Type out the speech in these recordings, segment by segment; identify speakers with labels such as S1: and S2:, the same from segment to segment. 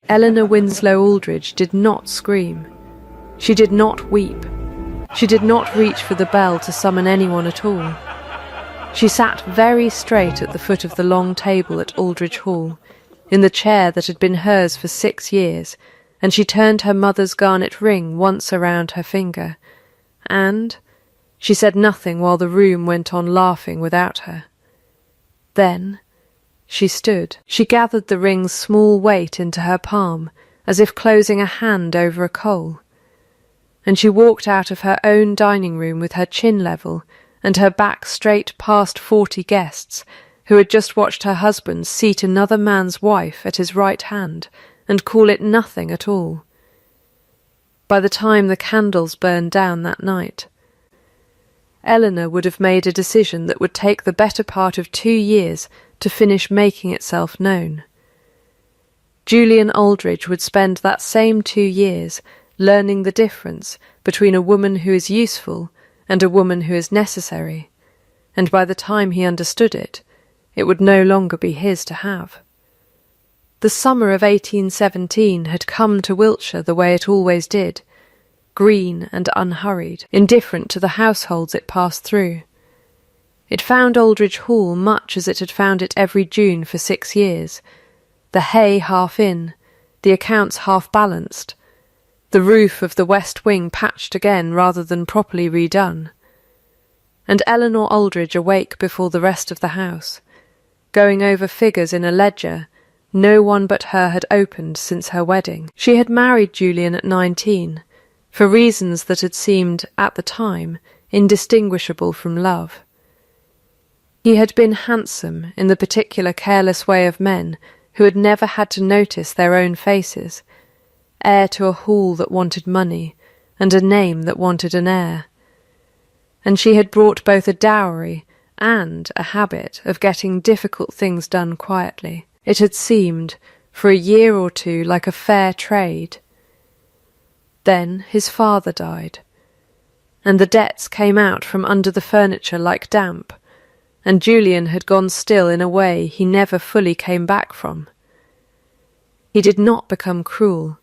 S1: Eleanor Winslow Aldridge did not scream. She did not weep. She did not reach for the bell to summon anyone at all. She sat very straight at the foot of the long table at Aldridge Hall, in the chair that had been hers for 6 years, and she turned her mother's garnet ring once around her finger, and she said nothing while the room went on laughing without her. Then she stood. She gathered the ring's small weight into her palm, as if closing a hand over a coal, and she walked out of her own dining room with her chin level and her back straight past 40 guests who had just watched her husband seat another man's wife at his right hand and call it nothing at all. By the time the candles burned down that night, Eleanor would have made a decision that would take the better part of 2 years to finish making itself known. Julian Aldridge would spend that same 2 years learning the difference between a woman who is useful and a woman who is necessary, and by the time he understood it, it would no longer be his to have. The summer of 1817 had come to Wiltshire the way it always did, green and unhurried, indifferent to the households it passed through. It found Aldridge Hall much as it had found it every June for 6 years, the hay half in, the accounts half balanced, the roof of the west wing patched again rather than properly redone, and Eleanor Aldridge awake before the rest of the house, going over figures in a ledger no one but her had opened since her wedding. She had married Julian at 19, for reasons that had seemed, at the time, indistinguishable from love. He had been handsome in the particular careless way of men who had never had to notice their own faces, heir to a hall that wanted money, and a name that wanted an heir. And she had brought both a dowry and a habit of getting difficult things done quietly. It had seemed, for a year or two, like a fair trade. Then his father died, and the debts came out from under the furniture like damp, and Julian had gone still in a way he never fully came back from. He did not become cruel.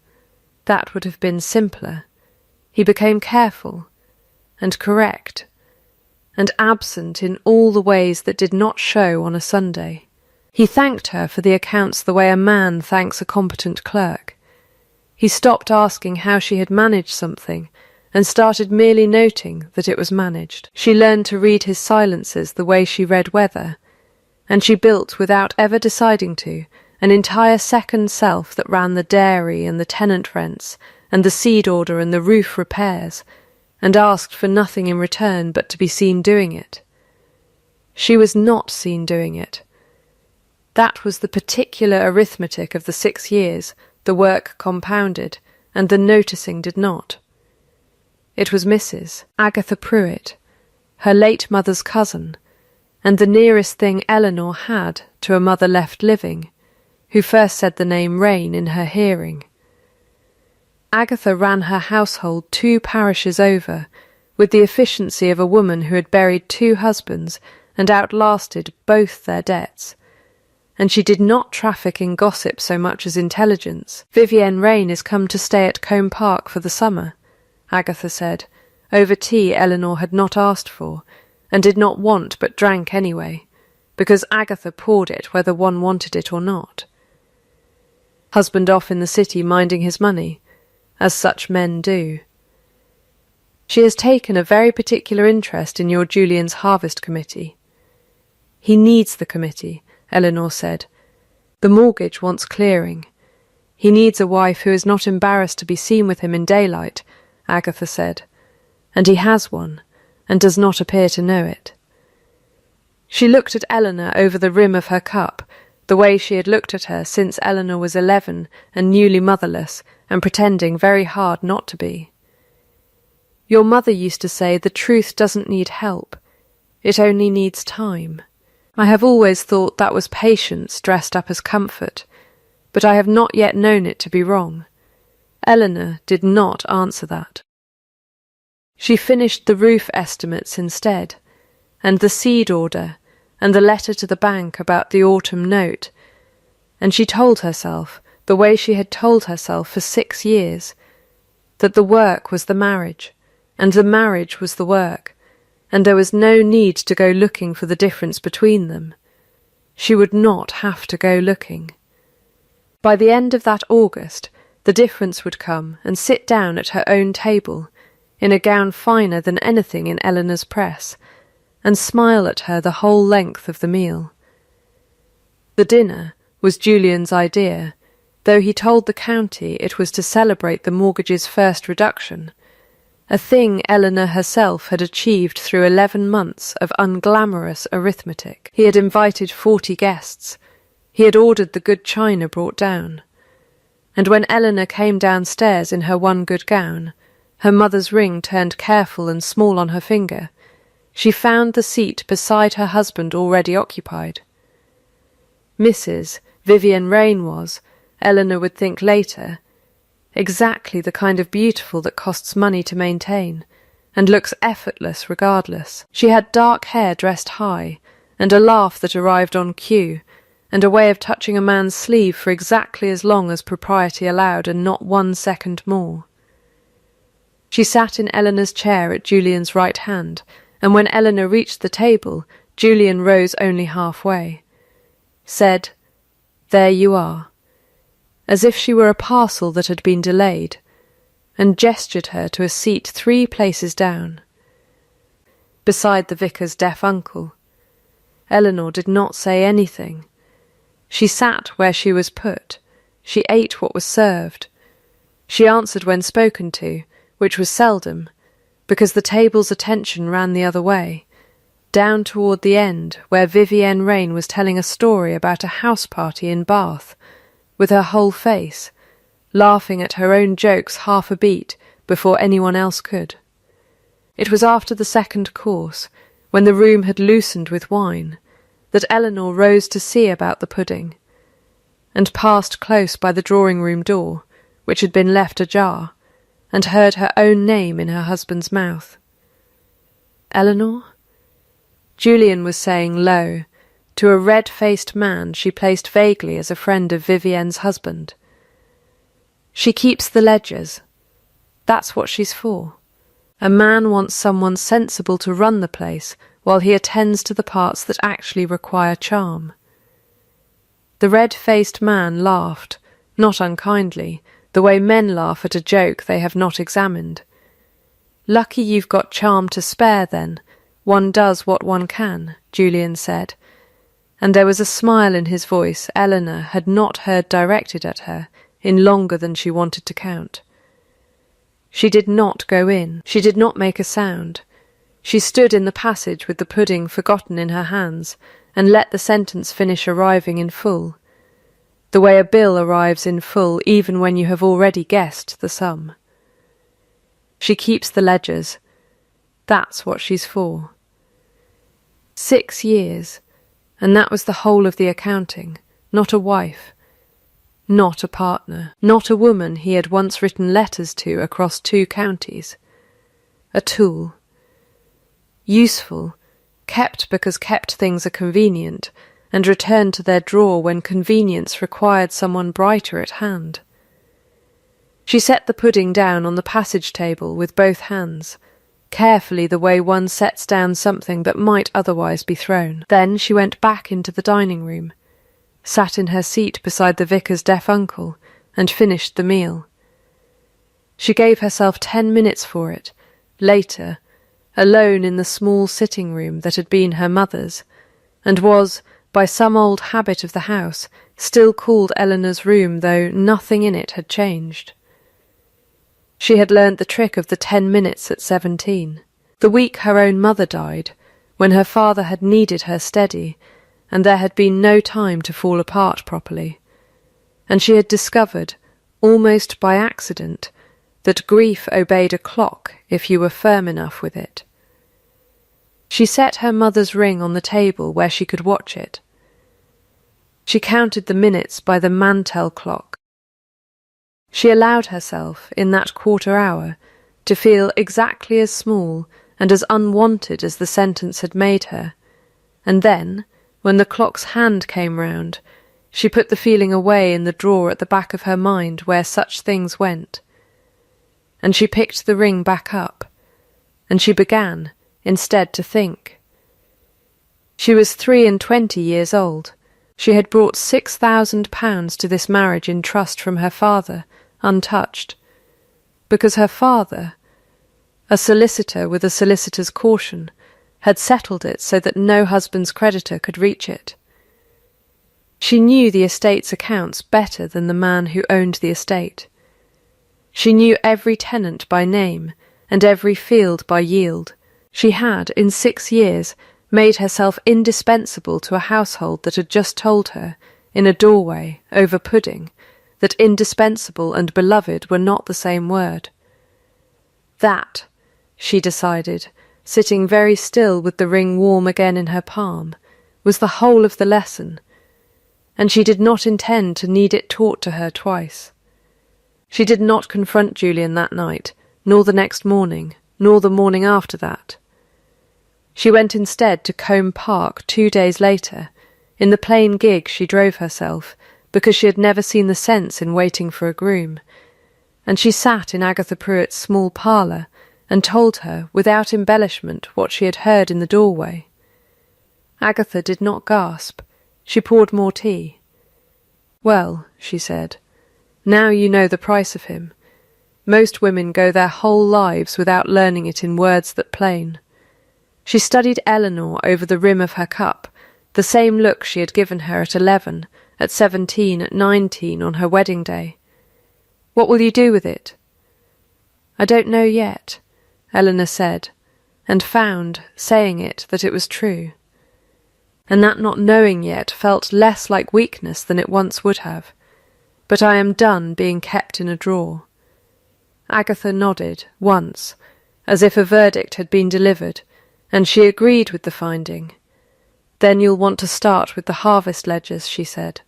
S1: That would have been simpler. He became careful, and correct, and absent in all the ways that did not show on a Sunday. He thanked her for the accounts the way a man thanks a competent clerk. He stopped asking how she had managed something, and started merely noting that it was managed. She learned to read his silences the way she read weather, and she built, without ever deciding to, an entire second self that ran the dairy and the tenant rents, and the seed order and the roof repairs, and asked for nothing in return but to be seen doing it. She was not seen doing it. That was the particular arithmetic of the 6 years. The work compounded, and the noticing did not. It was Mrs. Agatha Pruitt, her late mother's cousin, and the nearest thing Eleanor had to a mother left living, who first said the name Rain in her hearing. Agatha ran her household 2 parishes over, with the efficiency of a woman who had buried 2 husbands and outlasted both their debts, and she did not traffic in gossip so much as intelligence. "Vivienne Rain is come to stay at Combe Park for the summer," Agatha said, over tea Eleanor had not asked for, and did not want but drank anyway, because Agatha poured it whether one wanted it or not. Husband off in the city minding his money, as such men do. "She has taken a very particular interest in your Julian's harvest committee." "He needs the committee," Eleanor said. "The mortgage wants clearing. He needs a wife who is not embarrassed to be seen with him in daylight," Agatha said, "and he has one, and does not appear to know it." She looked at Eleanor over the rim of her cup, the way she had looked at her since Eleanor was 11 and newly motherless and pretending very hard not to be. "Your mother used to say the truth doesn't need help, it only needs time. I have always thought that was patience dressed up as comfort, but I have not yet known it to be wrong." Eleanor did not answer that. She finished the roof estimates instead, and the seed order, and the letter to the bank about the autumn note, and she told herself the way she had told herself for 6 years, that the work was the marriage, and the marriage was the work, and there was no need to go looking for the difference between them. She would not have to go looking. By the end of that August, the difference would come and sit down at her own table, in a gown finer than anything in Eleanor's press, and smile at her the whole length of the meal. The dinner was Julian's idea, though he told the county it was to celebrate the mortgage's first reduction, a thing Eleanor herself had achieved through 11 months of unglamorous arithmetic. He had invited 40 guests. He had ordered the good china brought down. And when Eleanor came downstairs in her one good gown, her mother's ring turned careful and small on her finger, she found the seat beside her husband already occupied. Mrs. Vivian Rain was, Eleanor would think later, exactly the kind of beautiful that costs money to maintain, and looks effortless regardless. She had dark hair dressed high, and a laugh that arrived on cue, and a way of touching a man's sleeve for exactly as long as propriety allowed, and not 1 second more. She sat in Eleanor's chair at Julian's right hand, and when Eleanor reached the table, Julian rose only halfway, said, "There you are," as if she were a parcel that had been delayed, and gestured her to a seat 3 places down, beside the vicar's deaf uncle. Eleanor did not say anything. She sat where she was put. She ate what was served. She answered when spoken to, which was seldom, because the table's attention ran the other way, down toward the end where Vivienne Rain was telling a story about a house party in Bath, with her whole face, laughing at her own jokes half a beat before anyone else could. It was after the second course, when the room had loosened with wine, that Eleanor rose to see about the pudding, and passed close by the drawing-room door, which had been left ajar, and heard her own name in her husband's mouth. "Eleanor?" Julian was saying low, to a red-faced man she placed vaguely as a friend of Vivienne's husband. "She keeps the ledgers. That's what she's for. A man wants someone sensible to run the place while he attends to the parts that actually require charm." The red-faced man laughed, not unkindly, the way men laugh at a joke they have not examined. "Lucky you've got charm to spare, then. One does what one can," Julian said, and there was a smile in his voice Eleanor had not heard directed at her in longer than she wanted to count. She did not go in. She did not make a sound. She stood in the passage with the pudding forgotten in her hands, and let the sentence finish arriving in full, the way a bill arrives in full even when you have already guessed the sum. She keeps the ledgers. That's what she's for. 6 years, and that was the whole of the accounting. Not a wife, not a partner, not a woman he had once written letters to across 2 counties. A tool. Useful, kept because kept things are convenient, and returned to their drawer when convenience required someone brighter at hand. She set the pudding down on the passage table with both hands, carefully the way one sets down something that might otherwise be thrown. Then she went back into the dining room, sat in her seat beside the vicar's deaf uncle, and finished the meal. She gave herself 10 minutes for it, later, alone in the small sitting room that had been her mother's, and was, by some old habit of the house, still called Eleanor's room, though nothing in it had changed. She had learnt the trick of the 10 minutes at 17, the week her own mother died, when her father had needed her steady, and there had been no time to fall apart properly, and she had discovered, almost by accident, that grief obeyed a clock if you were firm enough with it. She set her mother's ring on the table where she could watch it. She counted the minutes by the mantel clock. She allowed herself, in that quarter hour, to feel exactly as small and as unwanted as the sentence had made her, and then, when the clock's hand came round, She put the feeling away in the drawer at the back of her mind where such things went. And she picked the ring back up, and she began, instead, to think. She was 23 years old. She had brought £6,000 to this marriage in trust from her father, untouched, because her father, a solicitor with a solicitor's caution, had settled it so that no husband's creditor could reach it. She knew the estate's accounts better than the man who owned the estate. She knew every tenant by name and every field by yield. She had, in 6 years, made herself indispensable to a household that had just told her, in a doorway, over pudding, that indispensable and beloved were not the same word. That, she decided, sitting very still with the ring warm again in her palm, was the whole of the lesson, and she did not intend to need it taught to her twice. She did not confront Julian that night, nor the next morning, nor the morning after that. She went instead to Combe Park 2 days later, in the plain gig she drove herself, because she had never seen the sense in waiting for a groom, and she sat in Agatha Pruitt's small parlour and told her, without embellishment, what she had heard in the doorway. Agatha did not gasp. She poured more tea. "Well," she said, "now you know the price of him. Most women go their whole lives without learning it in words that plain." She studied Eleanor over the rim of her cup, the same look she had given her at 11, at 17, at 19 on her wedding day. "What will you do with it?" "I don't know yet," Eleanor said, and found, saying it, that it was true. And that not knowing yet felt less like weakness than it once would have. "But I am done being kept in a drawer." Agatha nodded, once, as if a verdict had been delivered, and she agreed with the finding. "Then you'll want to start with the harvest ledgers," she said.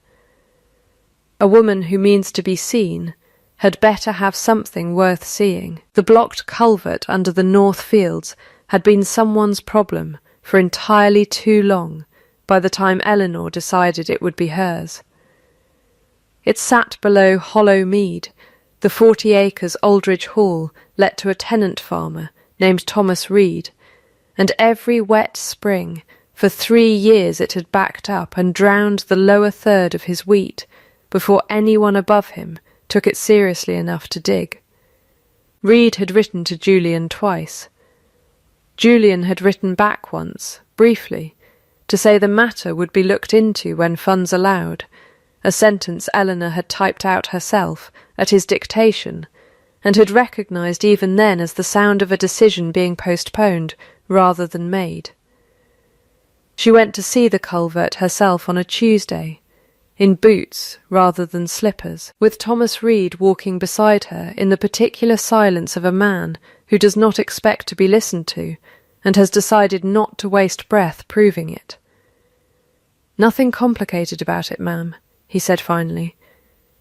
S1: A woman who means to be seen had better have something worth seeing. The blocked culvert under the North Fields had been someone's problem for entirely too long, by the time Eleanor decided it would be hers. It sat below Hollow Mead, the 40 acres Aldridge Hall let to a tenant farmer named Thomas Reed, and every wet spring, for 3 years it had backed up and drowned the lower third of his wheat before anyone above him took it seriously enough to dig. Reed had written to Julian twice. Julian had written back once, briefly, to say the matter would be looked into when funds allowed, a sentence Eleanor had typed out herself, at his dictation, and had recognised even then as the sound of a decision being postponed rather than made. She went to see the culvert herself on a Tuesday, in boots rather than slippers, with Thomas Reed walking beside her in the particular silence of a man who does not expect to be listened to, and has decided not to waste breath proving it. "Nothing complicated about it, ma'am," he said finally,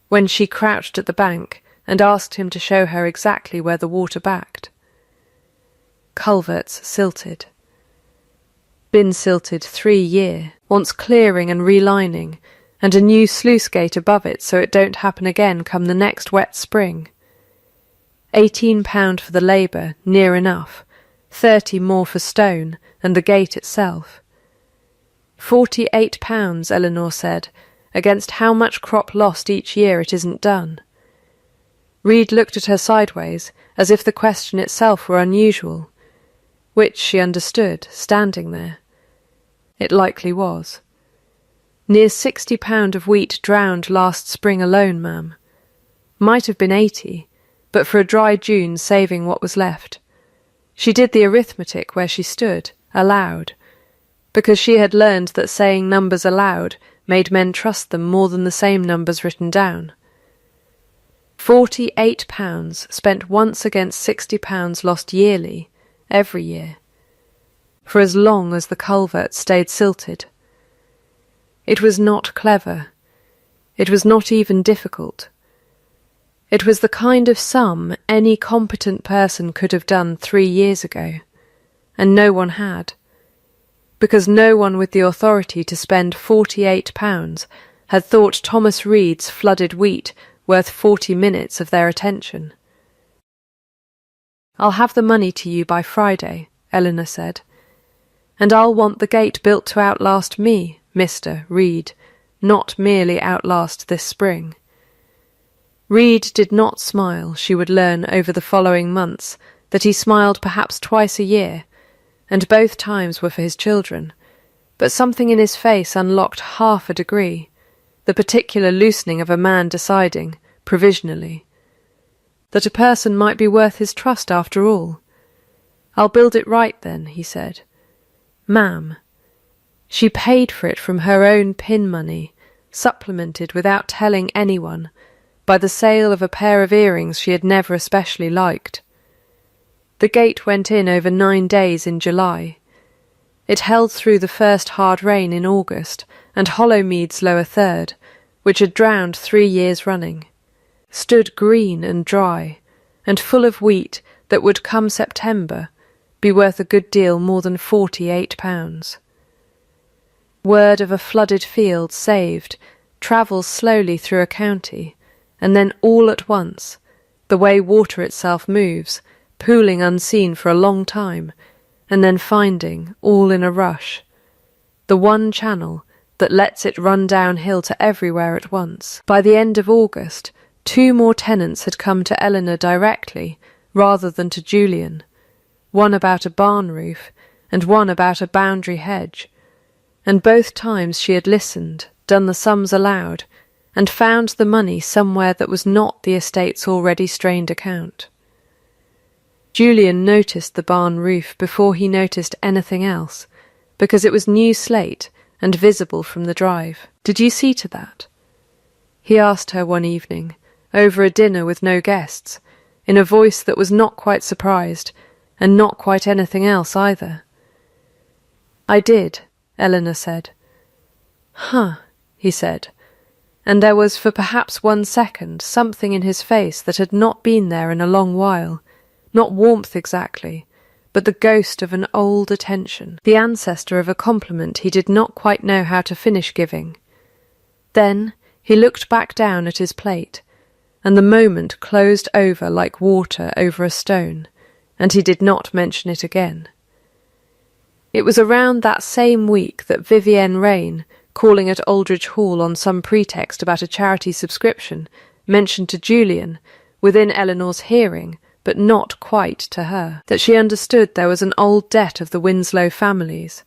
S1: when she crouched at the bank and asked him to show her exactly where the water backed. Culverts silted. Been silted 3 year, wants clearing and relining, and a new sluice gate above it so it don't happen again come the next wet spring. £18 for the labour, near enough, 30 more for stone and the gate itself. £48, Eleanor said, against how much crop lost each year it isn't done. Reed looked at her sideways, as if the question itself were unusual, which she understood, standing there. It likely was. Near £60 of wheat drowned last spring alone, ma'am. Might have been 80, but for a dry June saving what was left. She did the arithmetic where she stood, aloud, because she had learned that saying numbers aloud made men trust them more than the same numbers written down. £48 spent once against £60 lost yearly, every year, for as long as the culvert stayed silted. It was not clever. It was not even difficult. It was the kind of sum any competent person could have done 3 years ago, and no one had, because no one with the authority to spend £48 had thought Thomas Reed's flooded wheat worth 40 minutes of their attention. "I'll have the money to you by Friday," Eleanor said. "And I'll want the gate built to outlast me, Mr. Reed, not merely outlast this spring." Reed did not smile, she would learn over the following months, that he smiled perhaps twice a year, and both times were for his children, but something in his face unlocked half a degree, the particular loosening of a man deciding, provisionally, that a person might be worth his trust after all. "I'll build it right then," he said. "Ma'am." She paid for it from her own pin money, supplemented without telling anyone, by the sale of a pair of earrings she had never especially liked. The gate went in over 9 days in July. It held through the first hard rain in August, and Hollowmead's lower third, which had drowned 3 years running, stood green and dry, and full of wheat that would come September be worth a good deal more than £48. Word of a flooded field saved travels slowly through a county, and then all at once, the way water itself moves, pooling unseen for a long time, and then finding, all in a rush, the one channel that lets it run downhill to everywhere at once. By the end of August, 2 more tenants had come to Eleanor directly, rather than to Julian, one about a barn roof, and one about a boundary hedge, and both times she had listened, done the sums aloud, and found the money somewhere that was not the estate's already strained account. Julian noticed the barn roof before he noticed anything else, because it was new slate and visible from the drive. "Did you see to that?" he asked her one evening, over a dinner with no guests, in a voice that was not quite surprised, and not quite anything else either. "I did," Eleanor said. "Huh," he said, and there was for perhaps 1 second something in his face that had not been there in a long while, not warmth exactly, but the ghost of an old attention, the ancestor of a compliment he did not quite know how to finish giving. Then he looked back down at his plate, and the moment closed over like water over a stone, and he did not mention it again. It was around that same week that Vivienne Rain, calling at Aldridge Hall on some pretext about a charity subscription, mentioned to Julian, within Eleanor's hearing, but not quite to her, that she understood there was an old debt of the Winslow families,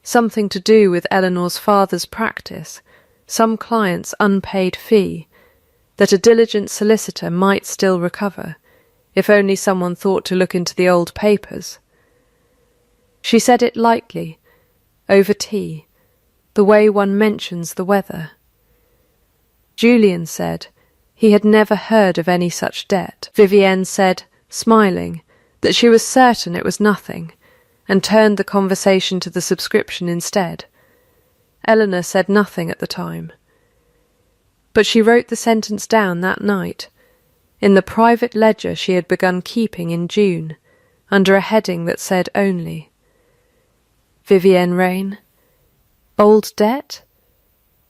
S1: something to do with Eleanor's father's practice, some client's unpaid fee, that a diligent solicitor might still recover, if only someone thought to look into the old papers. She said it lightly, over tea, the way one mentions the weather. Julian said he had never heard of any such debt. Vivienne said, smiling, that she was certain it was nothing, and turned the conversation to the subscription instead. Eleanor said nothing at the time. But she wrote the sentence down that night, in the private ledger she had begun keeping in June, under a heading that said only, "Vivienne Rain. Old debt?"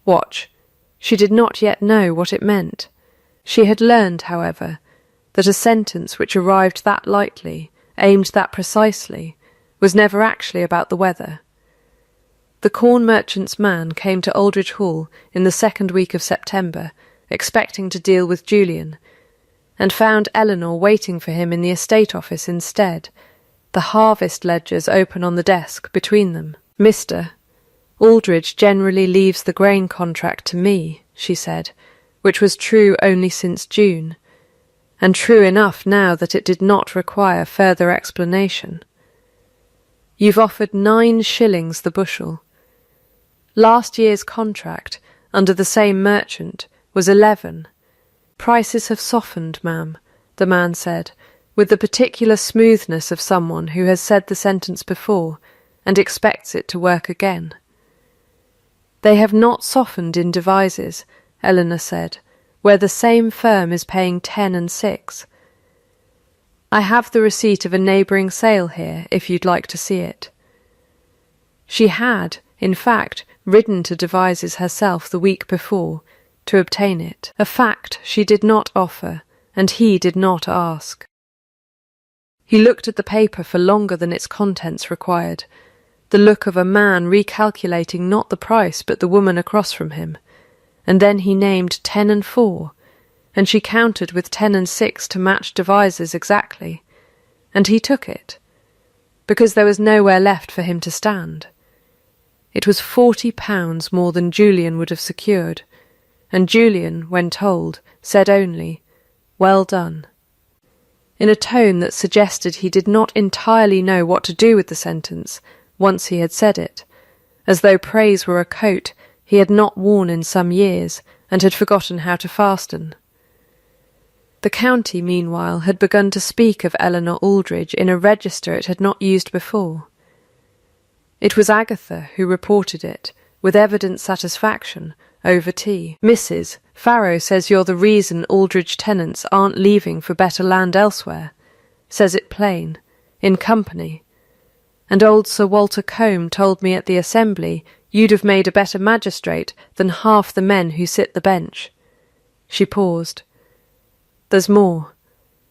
S1: Watch. She did not yet know what it meant. She had learned, however, that a sentence which arrived that lightly, aimed that precisely, was never actually about the weather. The corn merchant's man came to Aldridge Hall in the 2nd week of September, expecting to deal with Julian, and found Eleanor waiting for him in the estate office instead, the harvest ledgers open on the desk between them. "Mr. Aldridge generally leaves the grain contract to me," she said, which was true only since June, and true enough now that it did not require further explanation. "You've offered 9 shillings the bushel. Last year's contract, under the same merchant, was 11. Prices have softened, ma'am," the man said, with the particular smoothness of someone who has said the sentence before and expects it to work again. "They have not softened in Devizes," Eleanor said, "where the same firm is paying 10 and 6. I have the receipt of a neighbouring sale here, if you'd like to see it." She had, in fact, ridden to Devizes herself the week before to obtain it, a fact she did not offer and he did not ask. He looked at the paper for longer than its contents required, the look of a man recalculating not the price but the woman across from him, and then he named 10 and 4, and she counted with 10 and 6 to match Devizes exactly, and he took it, because there was nowhere left for him to stand. It was £40 more than Julian would have secured, and Julian, when told, said only, "Well done," in a tone that suggested he did not entirely know what to do with the sentence once he had said it, as though praise were a coat he had not worn in some years and had forgotten how to fasten. The county, meanwhile, had begun to speak of Eleanor Aldridge in a register it had not used before. It was Agatha who reported it, with evident satisfaction, over tea. "Mrs. Farrow says you're the reason Aldridge tenants aren't leaving for better land elsewhere. Says it plain, in company. And old Sir Walter Combe told me at the assembly you'd have made a better magistrate than half the men who sit the bench." She paused. "There's more.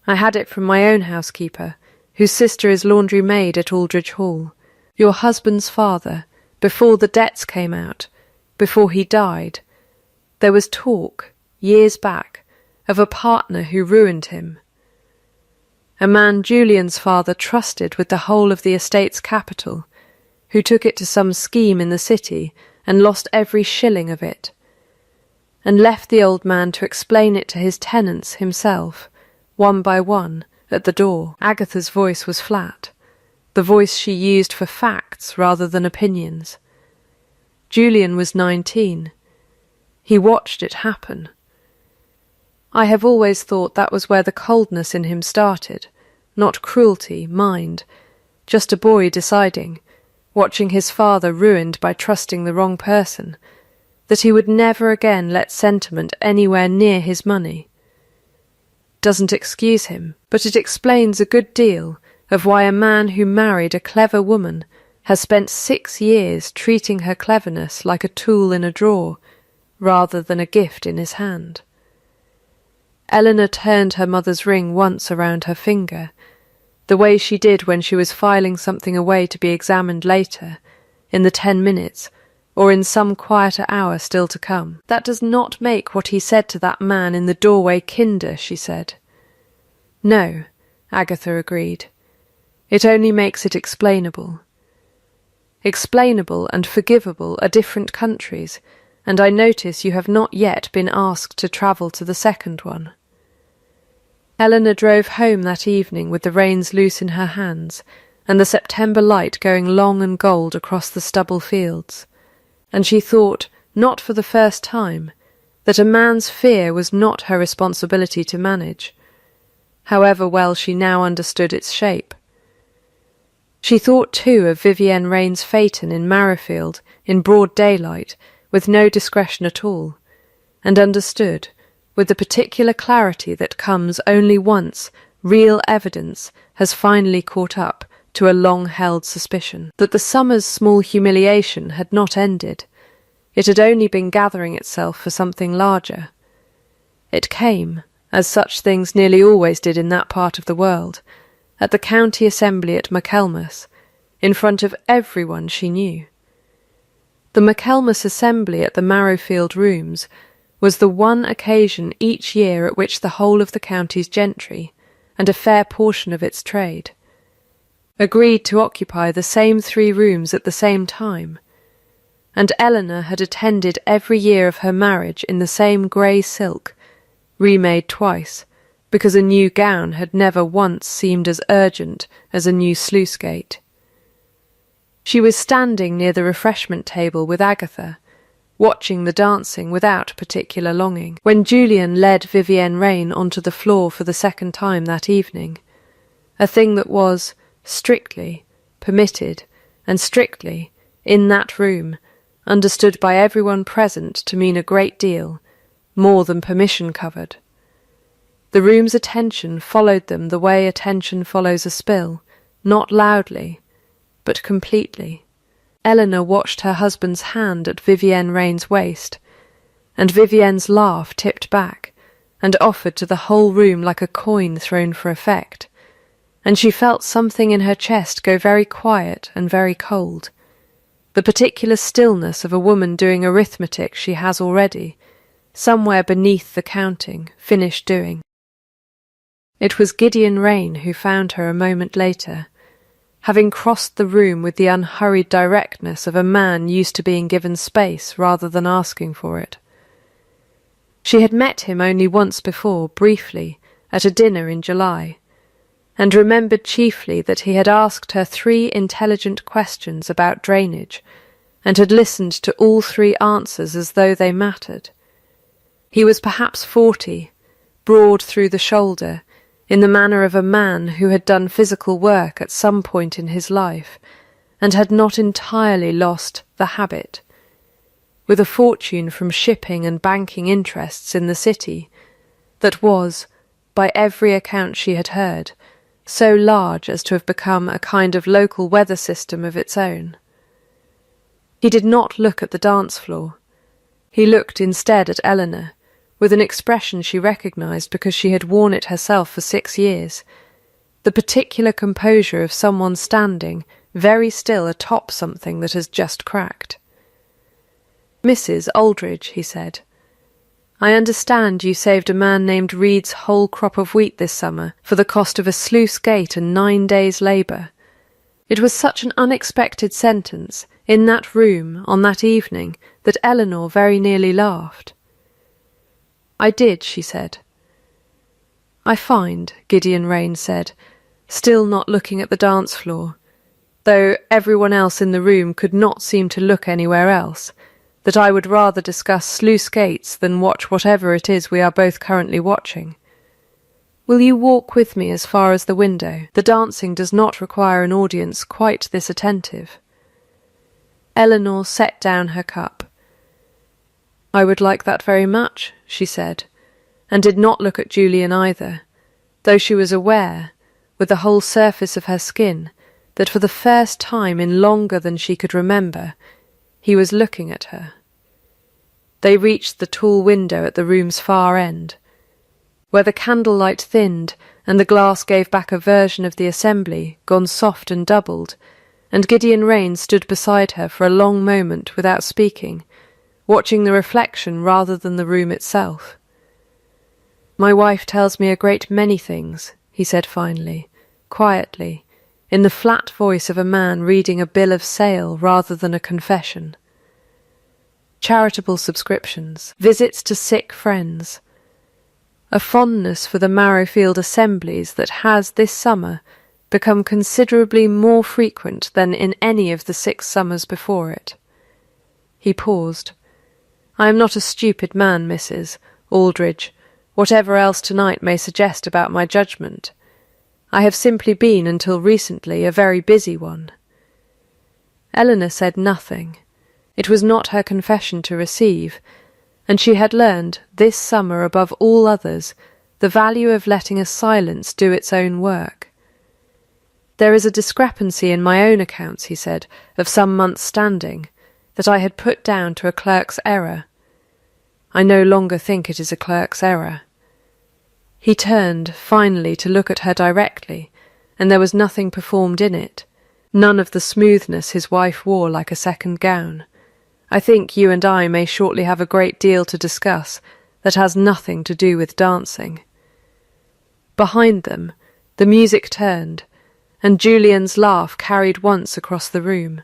S1: I had it from my own housekeeper, whose sister is laundry maid at Aldridge Hall. Your husband's father, before the debts came out, before he died, there was talk, years back, of a partner who ruined him. A man Julian's father trusted with the whole of the estate's capital, who took it to some scheme in the city and lost every shilling of it, and left the old man to explain it to his tenants himself, one by one, at the door." Agatha's voice was flat, the voice she used for facts rather than opinions. Julian was 19. He watched it happen. "I have always thought that was where the coldness in him started, not cruelty, mind, just a boy deciding, watching his father ruined by trusting the wrong person, that he would never again let sentiment anywhere near his money. Doesn't excuse him, but it explains a good deal of why a man who married a clever woman has spent 6 years treating her cleverness like a tool in a drawer, rather than a gift in his hand." Eleanor turned her mother's ring once around her finger, the way she did when she was filing something away to be examined later, in the 10 minutes, or in some quieter hour still to come. "That does not make what he said to that man in the doorway kinder," she said. "No," Agatha agreed. "It only makes it explainable. Explainable and forgivable are different countries, and I notice you have not yet been asked to travel to the second one." Eleanor drove home that evening with the reins loose in her hands, and the September light going long and gold across the stubble fields, and she thought, not for the first time, that a man's fear was not her responsibility to manage, however well she now understood its shape. She thought too of Vivienne Rain's phaeton in Marrowfield, in broad daylight, with no discretion at all, and understood, with the particular clarity that comes only once real evidence has finally caught up to a long-held suspicion, that the summer's small humiliation had not ended. It had only been gathering itself for something larger. It came, as such things nearly always did in that part of the world, at the county assembly at Michaelmas, in front of everyone she knew. The Michaelmas assembly at the Marrowfield Rooms was the one occasion each year at which the whole of the county's gentry, and a fair portion of its trade, agreed to occupy the same 3 rooms at the same time, and Eleanor had attended every year of her marriage in the same grey silk, remade twice, because a new gown had never once seemed as urgent as a new sluice gate. She was standing near the refreshment table with Agatha, watching the dancing without particular longing, when Julian led Vivienne Rain onto the floor for the second time that evening, a thing that was, strictly, permitted, and strictly, in that room, understood by everyone present to mean a great deal, more than permission covered. The room's attention followed them the way attention follows a spill, not loudly, but completely. Eleanor watched her husband's hand at Vivienne Rain's waist, and Vivienne's laugh tipped back and offered to the whole room like a coin thrown for effect, and she felt something in her chest go very quiet and very cold, the particular stillness of a woman doing arithmetic she has already, somewhere beneath the counting, finished doing. It was Gideon Rain who found her a moment later, having crossed the room with the unhurried directness of a man used to being given space rather than asking for it. She had met him only once before, briefly, at a dinner in July, and remembered chiefly that he had asked her 3 intelligent questions about drainage, and had listened to all 3 answers as though they mattered. He was perhaps 40, broad through the shoulder, in the manner of a man who had done physical work at some point in his life, and had not entirely lost the habit, with a fortune from shipping and banking interests in the city, that was, by every account she had heard, so large as to have become a kind of local weather system of its own. He did not look at the dance floor. He looked instead at Eleanor, with an expression she recognised because she had worn it herself for 6 years, the particular composure of someone standing very still atop something that has just cracked. "Mrs. Aldridge," he said, "I understand you saved a man named Reed's whole crop of wheat this summer for the cost of a sluice gate and 9 days' labour." It was such an unexpected sentence, in that room, on that evening, that Eleanor very nearly laughed. "I did," she said. "I find," Gideon Rain said, still not looking at the dance floor, though everyone else in the room could not seem to look anywhere else, that I would rather discuss sluice gates than watch whatever it is we are both currently watching. Will you walk with me as far as the window? The dancing does not require an audience quite this attentive." Eleanor set down her cup. "I would like that very much," she said, and did not look at Julian either, though she was aware, with the whole surface of her skin, that for the first time in longer than she could remember, he was looking at her. They reached the tall window at the room's far end, where the candlelight thinned and the glass gave back a version of the assembly, gone soft and doubled, and Gideon Rain stood beside her for a long moment without speaking, watching the reflection rather than the room itself. "My wife tells me a great many things," he said finally, quietly, in the flat voice of a man reading a bill of sale rather than a confession. Charitable subscriptions, visits to sick friends, a fondness for the Marrowfield assemblies that has this summer become considerably more frequent than in any of the 6 summers before it. He paused. "I am not a stupid man, Mrs. Aldridge, whatever else tonight may suggest about my judgment. I have simply been, until recently, a very busy one." Eleanor said nothing. It was not her confession to receive, and she had learned, this summer above all others, the value of letting a silence do its own work. "There is a discrepancy in my own accounts," he said, "of some months' standing, that I had put down to a clerk's error. I no longer think it is a clerk's error." He turned, finally, to look at her directly, and there was nothing performed in it, none of the smoothness his wife wore like a second gown. "I think you and I may shortly have a great deal to discuss that has nothing to do with dancing." Behind them, the music turned, and Julian's laugh carried once across the room,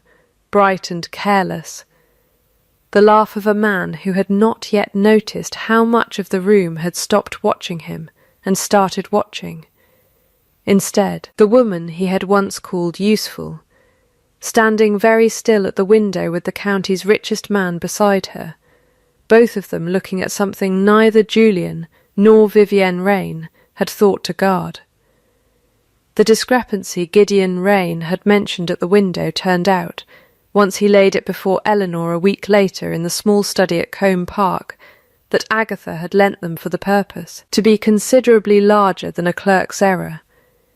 S1: bright and careless, the laugh of a man who had not yet noticed how much of the room had stopped watching him and started watching. Instead, the woman he had once called useful, standing very still at the window with the county's richest man beside her, both of them looking at something neither Julian nor Vivienne Rain had thought to guard. The discrepancy Gideon Rain had mentioned at the window turned out, once he laid it before Eleanor a week later in the small study at Combe Park, that Agatha had lent them for the purpose, to be considerably larger than a clerk's error,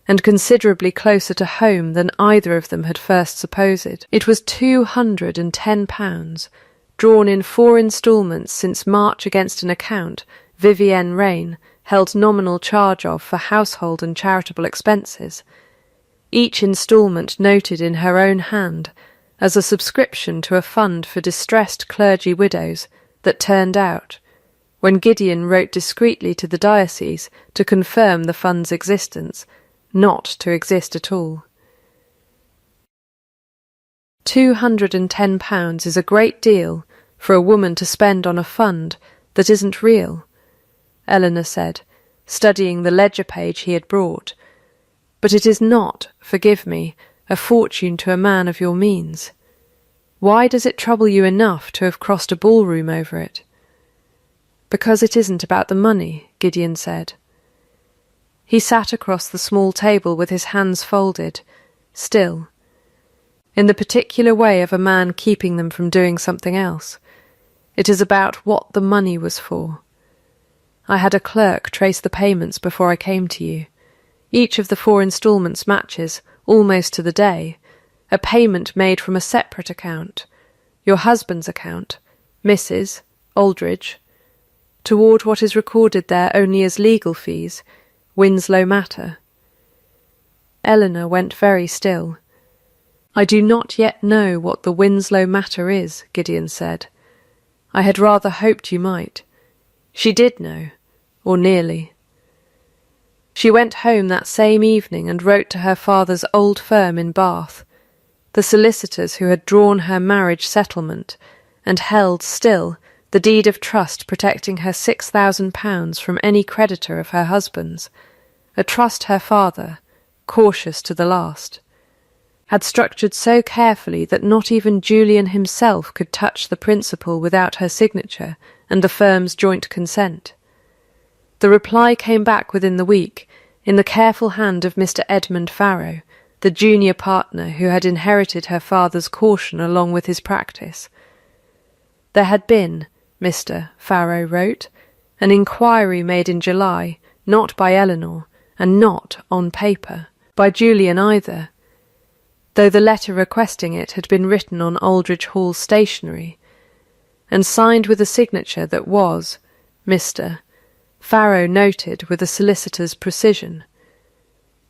S1: and considerably closer to home than either of them had first supposed. It was £210, drawn in 4 instalments since March against an account Vivienne Rain held nominal charge of for household and charitable expenses, each instalment noted in her own hand as a subscription to a fund for distressed clergy widows that turned out, when Gideon wrote discreetly to the diocese to confirm the fund's existence, not to exist at all. £210 is a great deal for a woman to spend on a fund that isn't real, Eleanor said, studying the ledger page he had brought. But it is not, forgive me, a fortune to a man of your means. Why does it trouble you enough to have crossed a ballroom over it? Because it isn't about the money, Gideon said. He sat across the small table with his hands folded, still, in the particular way of a man keeping them from doing something else. It is about what the money was for. I had a clerk trace the payments before I came to you. Each of the 4 instalments matches, almost to the day, a payment made from a separate account, your husband's account, Mrs. Aldridge, toward what is recorded there only as legal fees, Winslow matter. Eleanor went very still. I do not yet know what the Winslow matter is, Gideon said. I had rather hoped you might. She did know, or nearly. She went home that same evening and wrote to her father's old firm in Bath, the solicitors who had drawn her marriage settlement and held still the deed of trust protecting her £6,000 from any creditor of her husband's, a trust her father, cautious to the last, had structured so carefully that not even Julian himself could touch the principal without her signature and the firm's joint consent. The reply came back within the week, in the careful hand of Mr. Edmund Farrow, the junior partner who had inherited her father's caution along with his practice. There had been, Mr. Farrow wrote, an inquiry made in July, not by Eleanor, and not, on paper, by Julian either, though the letter requesting it had been written on Aldridge Hall stationery, and signed with a signature that was, Mr. Farrow noted with a solicitor's precision,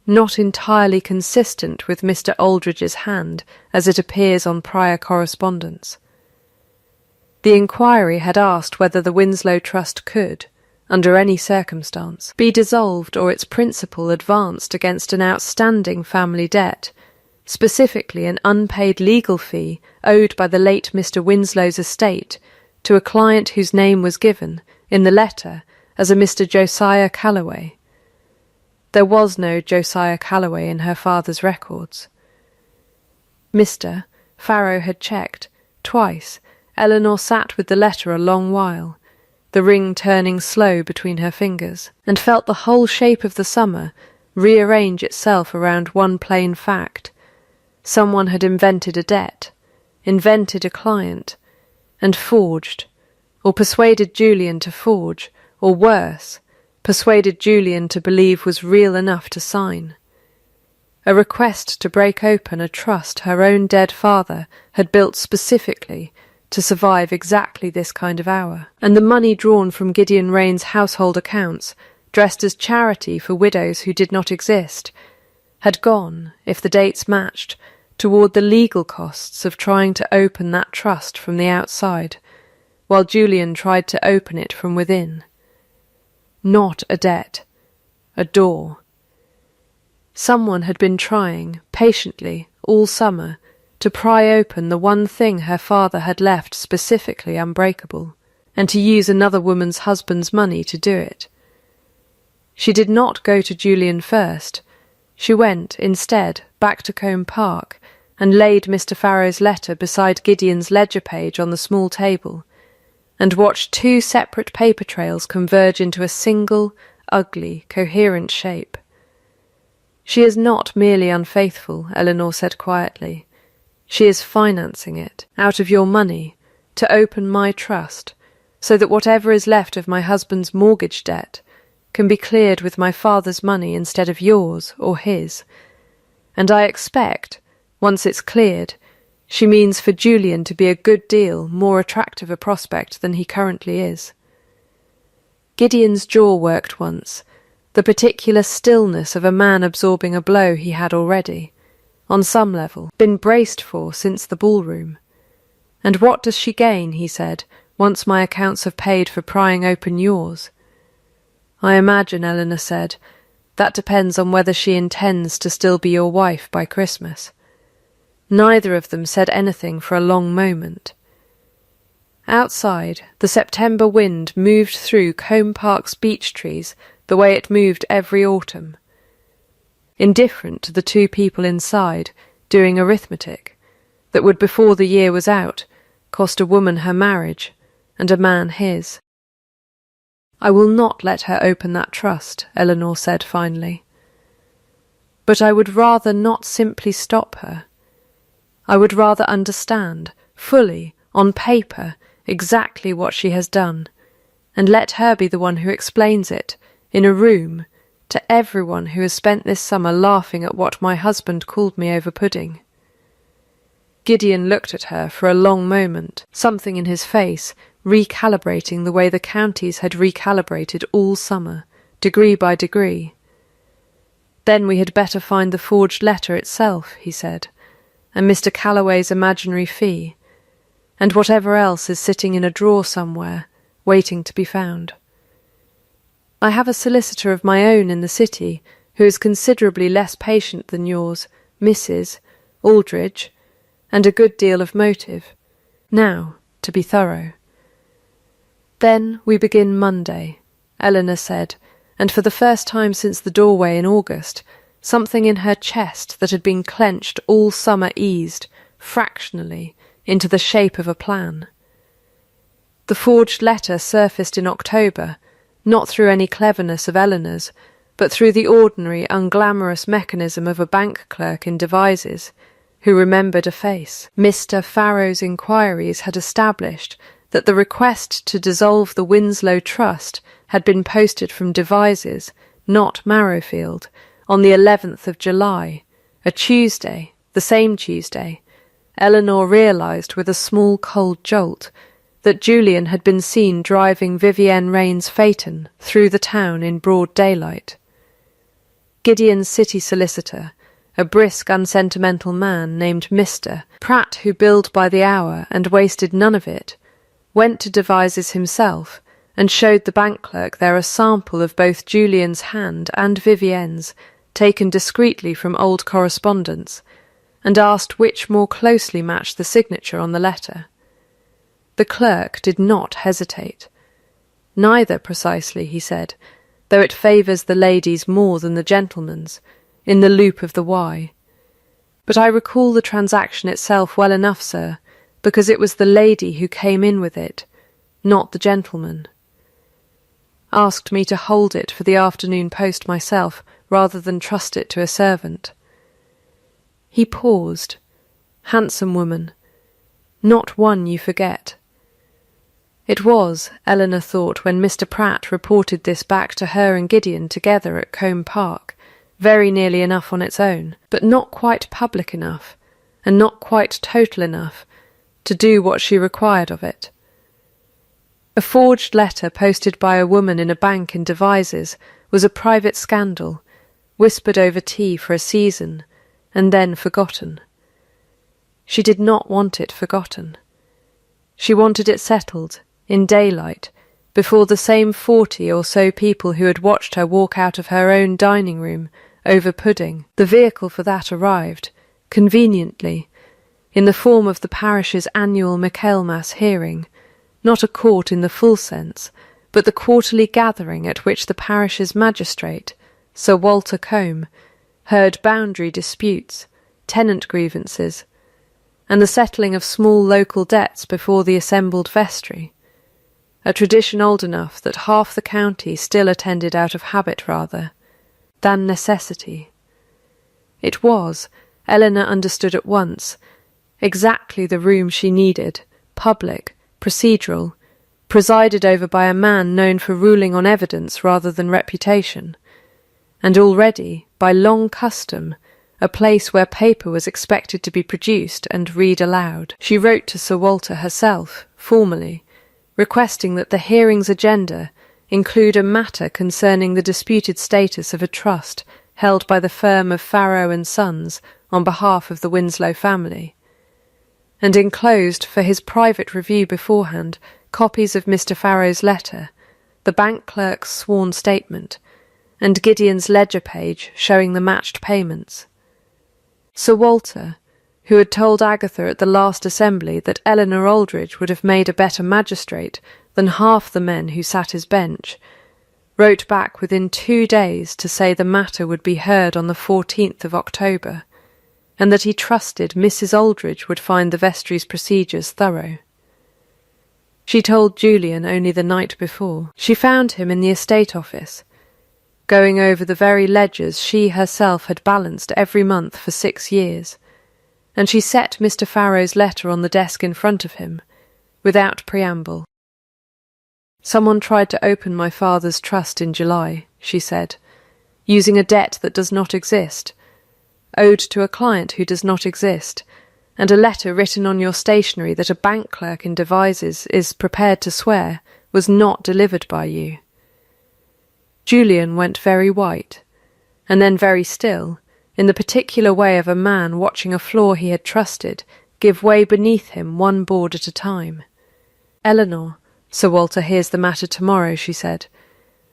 S1: not entirely consistent with Mr. Aldridge's hand as it appears on prior correspondence. The inquiry had asked whether the Winslow Trust could, under any circumstance, be dissolved or its principal advanced against an outstanding family debt, specifically an unpaid legal fee owed by the late Mr. Winslow's estate to a client whose name was given, in the letter, as a Mr. Josiah Calloway. There was no Josiah Calloway in her father's records. Mr. Farrow had checked. Twice, Eleanor sat with the letter a long while, the ring turning slow between her fingers, and felt the whole shape of the summer rearrange itself around one plain fact. Someone had invented a debt, invented a client, and forged, or persuaded Julian to forge, or worse, persuaded Julian to believe was real enough to sign. A request to break open a trust her own dead father had built specifically to survive exactly this kind of hour, and the money drawn from Gideon Rain's household accounts, dressed as charity for widows who did not exist, had gone, if the dates matched, toward the legal costs of trying to open that trust from the outside, while Julian tried to open it from within. Not a debt, a door. Someone had been trying, patiently, all summer, to pry open the one thing her father had left specifically unbreakable, and to use another woman's husband's money to do it. She did not go to Julian first. She went, instead, back to Combe Park, and laid Mr. Farrow's letter beside Gideon's ledger page on the small table, and watched 2 separate paper trails converge into a single, ugly, coherent shape. She is not merely unfaithful, Eleanor said quietly. She is financing it, out of your money, to open my trust, so that whatever is left of my husband's mortgage debt can be cleared with my father's money instead of yours or his, and I expect, once it's cleared, she means for Julian to be a good deal more attractive a prospect than he currently is. Gideon's jaw worked once, the particular stillness of a man absorbing a blow he had already, on some level, been braced for since the ballroom. And what does she gain, he said, once my accounts have paid for prying open yours? I imagine, Eleanor said, that depends on whether she intends to still be your wife by Christmas. Neither of them said anything for a long moment. Outside, the September wind moved through Combe Park's beech trees the way it moved every autumn. Indifferent to the two people inside, doing arithmetic, that would, before the year was out, cost a woman her marriage, and a man his. I will not let her open that trust, Eleanor said finally. But I would rather not simply stop her. I would rather understand, fully, on paper, exactly what she has done, and let her be the one who explains it, in a room, to everyone who has spent this summer laughing at what my husband called me over pudding. Gideon looked at her for a long moment, something in his face recalibrating the way the counties had recalibrated all summer, degree by degree. Then we had better find the forged letter itself, he said, and Mr. Calloway's imaginary fee, and whatever else is sitting in a drawer somewhere, waiting to be found. I have a solicitor of my own in the city who is considerably less patient than yours, Mrs. Aldridge, and a good deal of motive. Now, to be thorough. Then we begin Monday, Eleanor said, and for the first time since the doorway in August, something in her chest that had been clenched all summer eased, fractionally, into the shape of a plan. The forged letter surfaced in October, not through any cleverness of Eleanor's, but through the ordinary, unglamorous mechanism of a bank clerk in Devizes, who remembered a face. Mr. Farrow's inquiries had established that the request to dissolve the Winslow Trust had been posted from Devizes, not Marrowfield, on the 11th of July, a Tuesday, the same Tuesday. Eleanor realised with a small cold jolt that Julian had been seen driving Vivienne Rain's phaeton through the town in broad daylight. Gideon's city solicitor, a brisk, unsentimental man named Mr. Pratt, who billed by the hour and wasted none of it, went to Devizes himself and showed the bank clerk there a sample of both Julian's hand and Vivienne's, taken discreetly from old correspondence, and asked which more closely matched the signature on the letter. The clerk did not hesitate. Neither, precisely, he said, though it favours the lady's more than the gentleman's, in the loop of the Y. But I recall the transaction itself well enough, sir, because it was the lady who came in with it, not the gentleman. Asked me to hold it for the afternoon post myself, rather than trust it to a servant. He paused. Handsome woman. Not one you forget. It was, Eleanor thought, when Mr. Pratt reported this back to her and Gideon together at Combe Park, very nearly enough on its own, but not quite public enough, and not quite total enough, to do what she required of it. A forged letter posted by a woman in a bank in Devizes was a private scandal, whispered over tea for a season, and then forgotten. She did not want it forgotten. She wanted it settled, in daylight, before the same 40 or so people who had watched her walk out of her own dining room over pudding. The vehicle for that arrived, conveniently, in the form of the parish's annual Michaelmas hearing, not a court in the full sense, but the quarterly gathering at which the parish's magistrate, Sir Walter Combe, heard boundary disputes, tenant grievances, and the settling of small local debts before the assembled vestry, a tradition old enough that half the county still attended out of habit rather than necessity. It was, Eleanor understood at once, exactly the room she needed, public, procedural, presided over by a man known for ruling on evidence rather than reputation, and already, by long custom, a place where paper was expected to be produced and read aloud. She wrote to Sir Walter herself, formally, requesting that the hearing's agenda include a matter concerning the disputed status of a trust held by the firm of Farrow and Sons on behalf of the Winslow family, and enclosed for his private review beforehand copies of Mr. Farrow's letter, the bank clerk's sworn statement, and Gideon's ledger page showing the matched payments. Sir Walter, who had told Agatha at the last assembly that Eleanor Aldridge would have made a better magistrate than half the men who sat his bench, wrote back within 2 days to say the matter would be heard on the 14th of October, and that he trusted Mrs. Aldridge would find the vestry's procedures thorough. She told Julian only the night before. She found him in the estate office, going over the very ledgers she herself had balanced every month for 6 years, and she set Mr. Farrow's letter on the desk in front of him, without preamble. "Someone tried to open my father's trust in July," she said, "using a debt that does not exist, owed to a client who does not exist, and a letter written on your stationery that a bank clerk in Devizes is prepared to swear was not delivered by you." Julian went very white, and then very still, in the particular way of a man watching a floor he had trusted give way beneath him one board at a time. "Eleanor, Sir Walter hears the matter tomorrow," she said.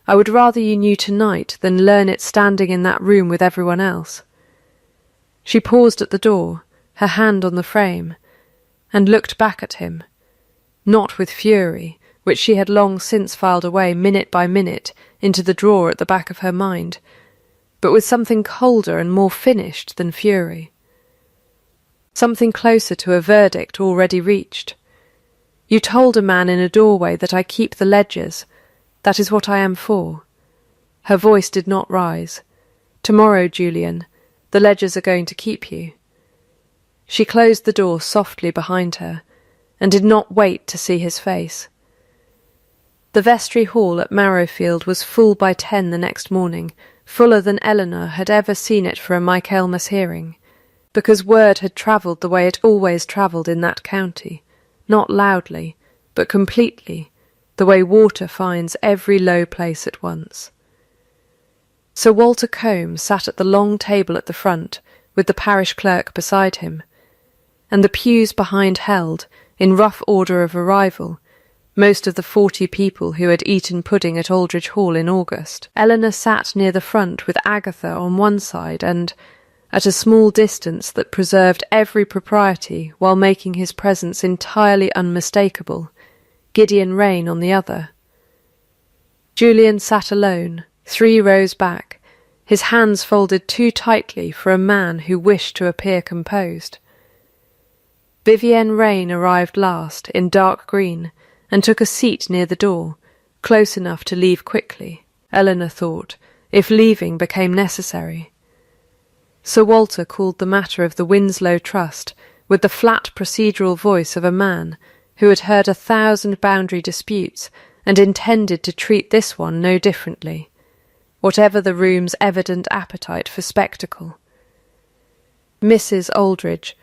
S1: "I would rather you knew tonight than learn it standing in that room with everyone else." She paused at the door, her hand on the frame, and looked back at him, not with fury, which she had long since filed away minute by minute into the drawer at the back of her mind, but with something colder and more finished than fury. Something closer to a verdict already reached. "You told a man in a doorway that I keep the ledgers. That is what I am for." Her voice did not rise. "Tomorrow, Julian, the ledgers are going to keep you." She closed the door softly behind her, and did not wait to see his face. The vestry hall at Marrowfield was full by 10 the next morning, fuller than Eleanor had ever seen it for a Michaelmas hearing, because word had travelled the way it always travelled in that county, not loudly, but completely, the way water finds every low place at once. Sir Walter Combe sat at the long table at the front, with the parish clerk beside him, and the pews behind held, in rough order of arrival, most of the 40 people who had eaten pudding at Aldridge Hall in August. Eleanor sat near the front with Agatha on one side and, at a small distance that preserved every propriety while making his presence entirely unmistakable, Gideon Rain on the other. Julian sat alone, 3 rows back, his hands folded too tightly for a man who wished to appear composed. Vivienne Rain arrived last, in dark green, and took a seat near the door, close enough to leave quickly, Eleanor thought, if leaving became necessary. Sir Walter called the matter of the Winslow Trust with the flat procedural voice of a man who had heard 1,000 boundary disputes and intended to treat this one no differently, whatever the room's evident appetite for spectacle. "Mrs. Aldridge,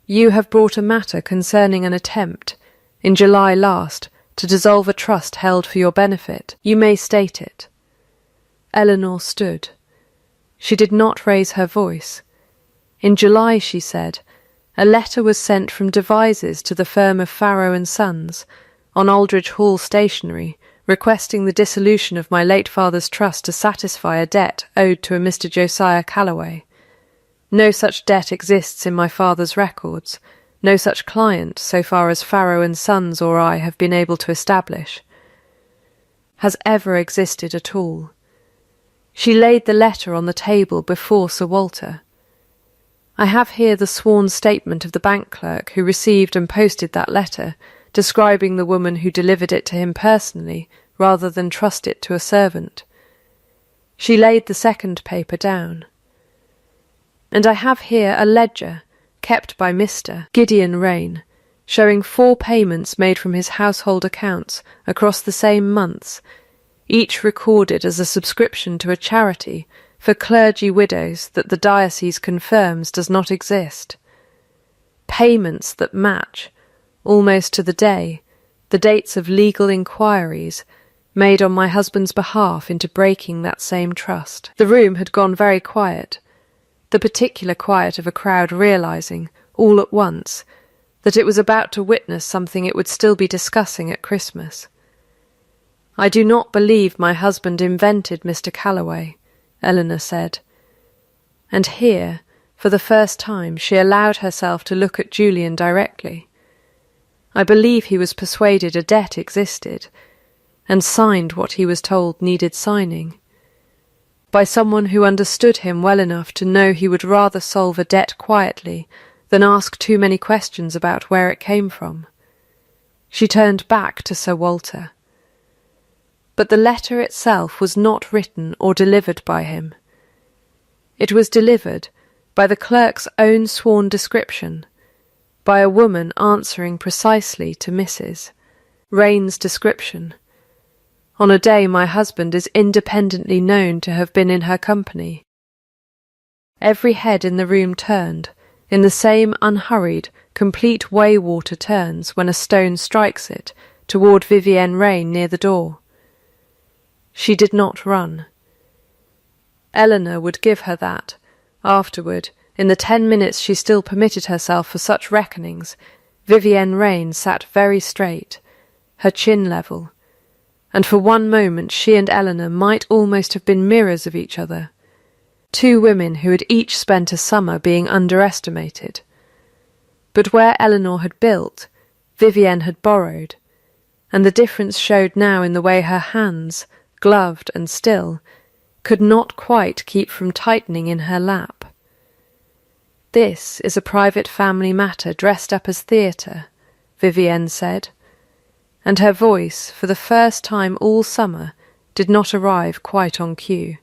S1: you have brought a matter concerning an attempt, in July last, to dissolve a trust held for your benefit. You may state it." Eleanor stood. She did not raise her voice. In July, she said, a letter was sent from Devizes to the firm of Farrow and Sons, on Aldridge Hall stationery, requesting the dissolution of my late father's trust to satisfy a debt owed to a Mr. Josiah Calloway. No such debt exists in my father's records, no such client, so far as Farrow and Sons or I have been able to establish, has ever existed at all. She laid the letter on the table before Sir Walter. I have here the sworn statement of the bank clerk who received and posted that letter, describing the woman who delivered it to him personally, rather than trust it to a servant. She laid the second paper down. "And I have here a ledger, kept by Mr. Gideon Rain, showing 4 payments made from his household accounts across the same months, each recorded as a subscription to a charity for clergy widows that the diocese confirms does not exist. Payments that match, almost to the day, the dates of legal inquiries made on my husband's behalf into breaking that same trust. The room had gone very quiet, the particular quiet of a crowd realizing, all at once, that it was about to witness something it would still be discussing at Christmas. "I do not believe my husband invented Mr. Calloway," Eleanor said. And here, for the first time, she allowed herself to look at Julian directly. "I believe he was persuaded a debt existed, and signed what he was told needed signing, by someone who understood him well enough to know he would rather solve a debt quietly than ask too many questions about where it came from." She turned back to Sir Walter. But the letter itself was not written or delivered by him. It was delivered, by the clerk's own sworn description, by a woman answering precisely to Mrs. Rain's description, on a day my husband is independently known to have been in her company. Every head in the room turned, in the same unhurried, complete way water turns when a stone strikes it, toward Vivienne Rain near the door. She did not run. Eleanor would give her that. Afterward, in the 10 minutes she still permitted herself for such reckonings, Vivienne Rain sat very straight, her chin level, and for one moment she and Eleanor might almost have been mirrors of each other, 2 women who had each spent a summer being underestimated. But where Eleanor had built, Vivienne had borrowed, and the difference showed now in the way her hands, gloved and still, could not quite keep from tightening in her lap. "This is a private family matter dressed up as theatre," Vivienne said, and her voice, for the first time all summer, did not arrive quite on cue.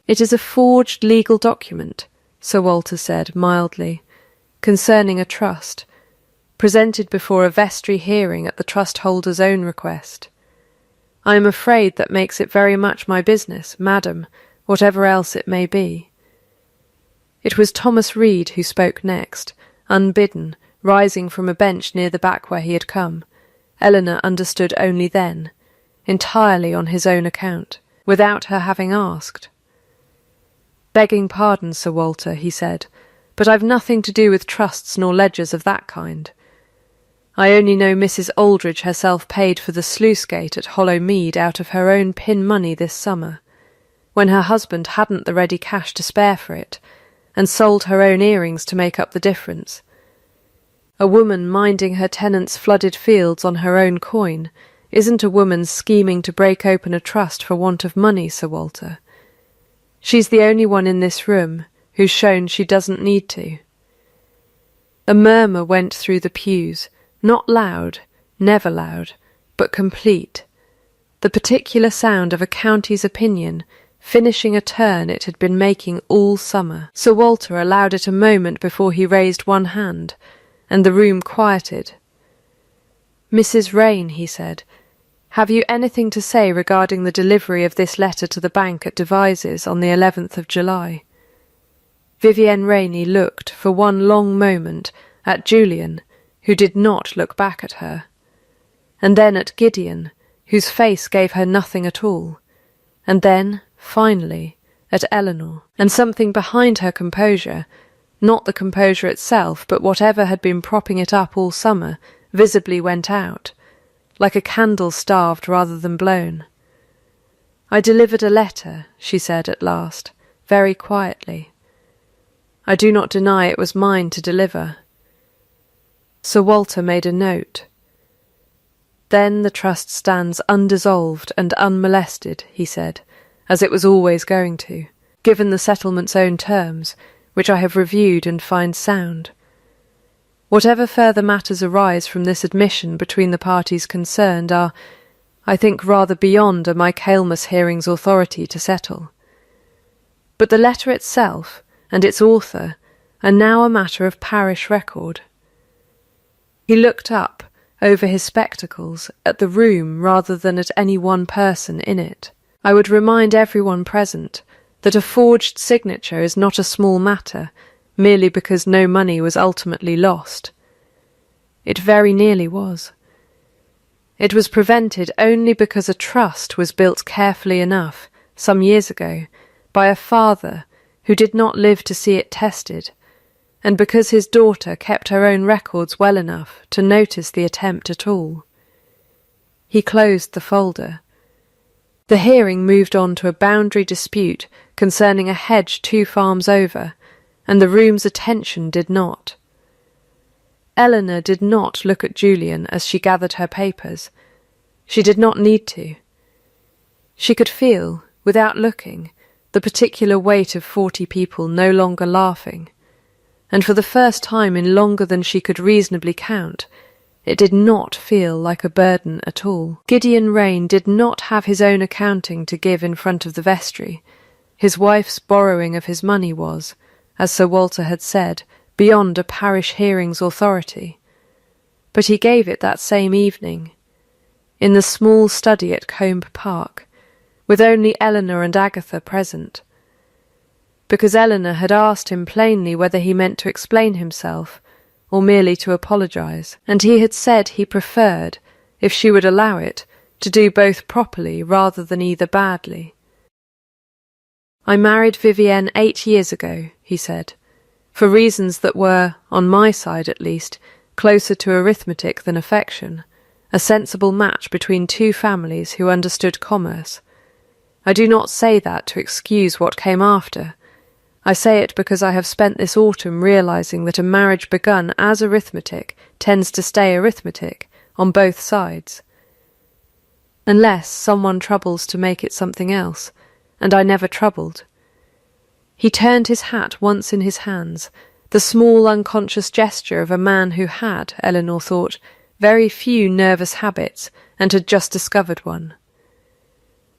S1: "It is a forged legal document," Sir Walter said mildly, "concerning a trust, presented before a vestry hearing at the trust holder's own request. I am afraid that makes it very much my business, madam, whatever else it may be." It was Thomas Reed who spoke next, unbidden, rising from a bench near the back where he had come. Eleanor understood only then, entirely on his own account, without her having asked. "Begging pardon, Sir Walter," he said, "but I've nothing to do with trusts nor ledgers of that kind. I only know Mrs. Aldridge herself paid for the sluice gate at Hollow Mead out of her own pin money this summer, when her husband hadn't the ready cash to spare for it, and sold her own earrings to make up the difference. A woman minding her tenants' flooded fields on her own coin isn't a woman scheming to break open a trust for want of money, Sir Walter. She's the only one in this room who's shown she doesn't need to." A murmur went through the pews, not loud, never loud, but complete, the particular sound of a county's opinion finishing a turn it had been making all summer. Sir Walter allowed it a moment before he raised one hand, and the room quieted. "Mrs. Rain," he said, "have you anything to say regarding the delivery of this letter to the bank at Devizes on the 11th of July?" Vivienne Rainey looked for one long moment at Julian, who did not look back at her, and then at Gideon, whose face gave her nothing at all, and then, finally, at Eleanor, and something behind her composure, not the composure itself, but whatever had been propping it up all summer, visibly went out, like a candle starved rather than blown. "I delivered a letter," she said at last, very quietly. "I do not deny it was mine to deliver." Sir Walter made a note. "Then the trust stands undissolved and unmolested," he said, "as it was always going to, given the settlement's own terms, which I have reviewed and find sound. Whatever further matters arise from this admission between the parties concerned are, I think, rather beyond a Michaelmas hearing's authority to settle. But the letter itself and its author are now a matter of parish record. He looked up, over his spectacles, at the room rather than at any one person in it. I would remind everyone present that a forged signature is not a small matter, merely because no money was ultimately lost. It very nearly was. It was prevented only because a trust was built carefully enough, some years ago, by a father who did not live to see it tested, and because his daughter kept her own records well enough to notice the attempt at all. He closed the folder. The hearing moved on to a boundary dispute concerning a hedge 2 farms over, and the room's attention did not. Eleanor did not look at Julian as she gathered her papers. She did not need to. She could feel, without looking, the particular weight of 40 people no longer laughing, and for the first time in longer than she could reasonably count, it did not feel like a burden at all. Gideon Rain did not have his own accounting to give in front of the vestry. His wife's borrowing of his money was, as Sir Walter had said, beyond a parish hearing's authority. But he gave it that same evening, in the small study at Combe Park, with only Eleanor and Agatha present, because Eleanor had asked him plainly whether he meant to explain himself, or merely to apologise, and he had said he preferred, if she would allow it, to do both properly rather than either badly. "I married Vivienne 8 years ago," he said, "for reasons that were, on my side at least, closer to arithmetic than affection, a sensible match between 2 families who understood commerce. I do not say that to excuse what came after. I say it because I have spent this autumn realizing that a marriage begun as arithmetic tends to stay arithmetic on both sides. Unless someone troubles to make it something else, and I never troubled." He turned his hat once in his hands, the small unconscious gesture of a man who had, Eleanor thought, very few nervous habits and had just discovered one.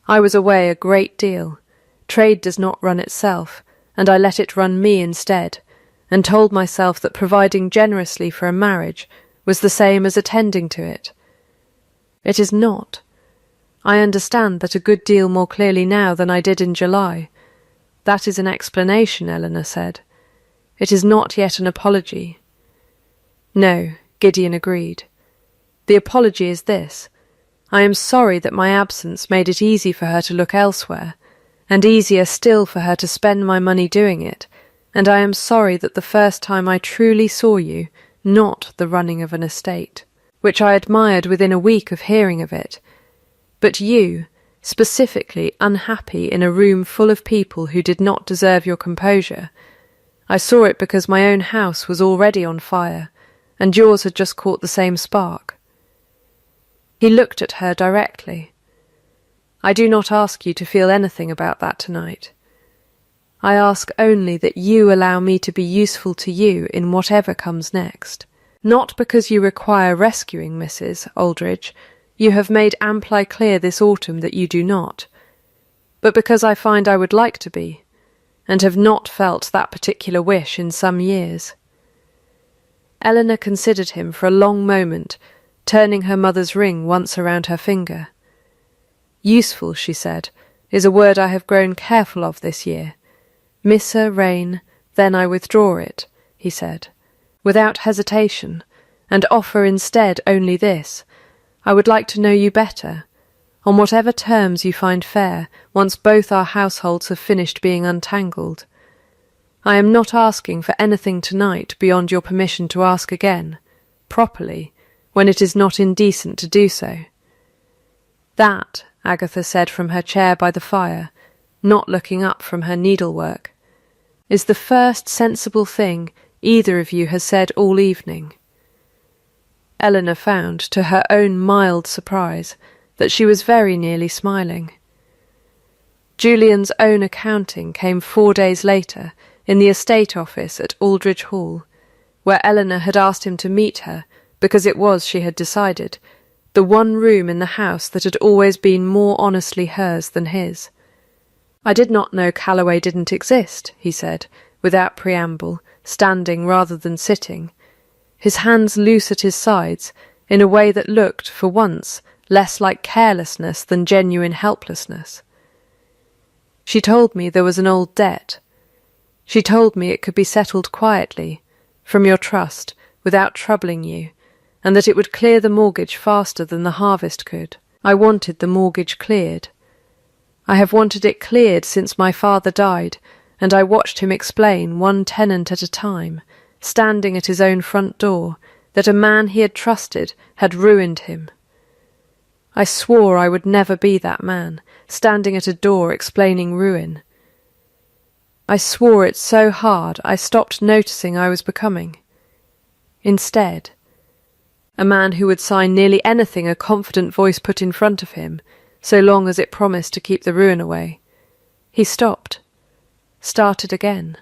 S1: "I was away a great deal. Trade does not run itself, and I let it run me instead, and told myself that providing generously for a marriage was the same as attending to it. It is not. I understand that a good deal more clearly now than I did in July. That is an explanation," Eleanor said. "It is not yet an apology." "No," Gideon agreed. "The apology is this. I am sorry that my absence made it easy for her to look elsewhere, and easier still for her to spend my money doing it, and I am sorry that the first time I truly saw you, not the running of an estate, which I admired within a week of hearing of it, but you, specifically unhappy in a room full of people who did not deserve your composure. I saw it because my own house was already on fire, and yours had just caught the same spark." He looked at her directly. "I do not ask you to feel anything about that tonight. I ask only that you allow me to be useful to you in whatever comes next. Not because you require rescuing, Mrs. Aldridge, you have made amply clear this autumn that you do not, but because I find I would like to be, and have not felt that particular wish in some years." Eleanor considered him for a long moment, turning her mother's ring once around her finger. "Useful," she said, "is a word I have grown careful of this year. Missa Rain, then I withdraw it," he said, without hesitation, "and offer instead only this. I would like to know you better, on whatever terms you find fair, once both our households have finished being untangled. I am not asking for anything tonight beyond your permission to ask again, properly, when it is not indecent to do so." "That," Agatha said from her chair by the fire, not looking up from her needlework, "is the first sensible thing either of you has said all evening." Eleanor found, to her own mild surprise, that she was very nearly smiling. Julian's own accounting came 4 days later in the estate office at Aldridge Hall, where Eleanor had asked him to meet her because it was, she had decided, the one room in the house that had always been more honestly hers than his. "I did not know Calloway didn't exist," he said, without preamble, standing rather than sitting. his hands loose at his sides, in a way that looked, for once, less like carelessness than genuine helplessness. She told me there was an old debt. She told me it could be settled quietly, from your trust, without troubling you, and that it would clear the mortgage faster than the harvest could. I wanted the mortgage cleared. I have wanted it cleared since my father died, and I watched him explain, one tenant at a time, standing at his own front door, that a man he had trusted had ruined him. I swore I would never be that man, standing at a door explaining ruin. I swore it so hard I stopped noticing I was becoming. Instead, a man who would sign nearly anything a confident voice put in front of him, so long as it promised to keep the ruin away. He stopped. Started again.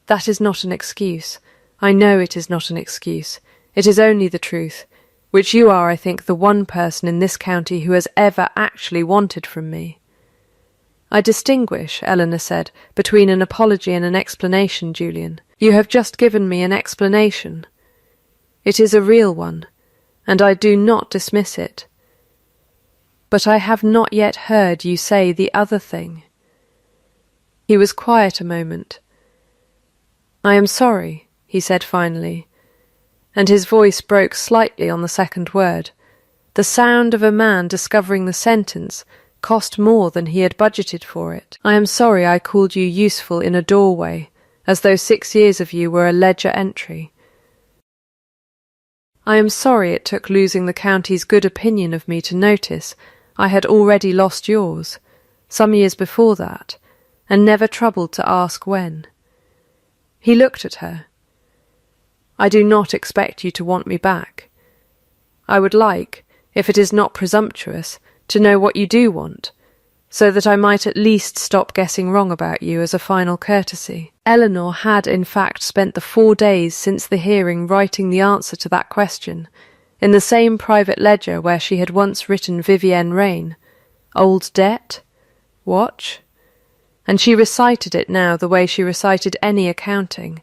S1: That is not an excuse. I know it is not an excuse. It is only the truth, which you are, I think, the one person in this county who has ever actually wanted from me. I distinguish, Eleanor said, between an apology and an explanation, Julian. You have just given me an explanation. It is a real one, and I do not dismiss it. But I have not yet heard you say the other thing. He was quiet a moment. I am sorry, he said finally, and his voice broke slightly on the second word. The sound of a man discovering the sentence cost more than he had budgeted for it. I am sorry I called you useful in a doorway, as though 6 years of you were a ledger entry. I am sorry it took losing the county's good opinion of me to notice I had already lost yours, some years before that, and never troubled to ask when. He looked at her. I do not expect you to want me back. I would like, if it is not presumptuous, to know what you do want, so that I might at least stop guessing wrong about you as a final courtesy. Eleanor had in fact spent the 4 days since the hearing writing the answer to that question, in the same private ledger where she had once written Vivienne Rain. Old debt? Watch? And she recited it now the way she recited any accounting,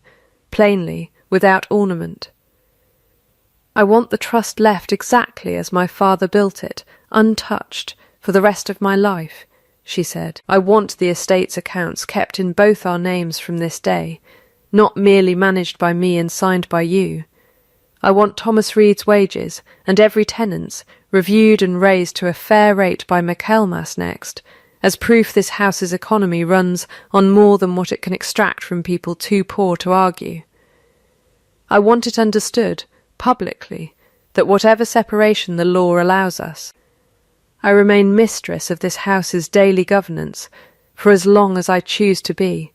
S1: plainly, without ornament. I want the trust left exactly as my father built it, untouched, for the rest of my life, she said. I want the estate's accounts kept in both our names from this day, not merely managed by me and signed by you. I want Thomas Reed's wages, and every tenant's, reviewed and raised to a fair rate by Michaelmas next, as proof this house's economy runs on more than what it can extract from people too poor to argue. I want it understood, publicly, that whatever separation the law allows us, I remain mistress of this house's daily governance for as long as I choose to be,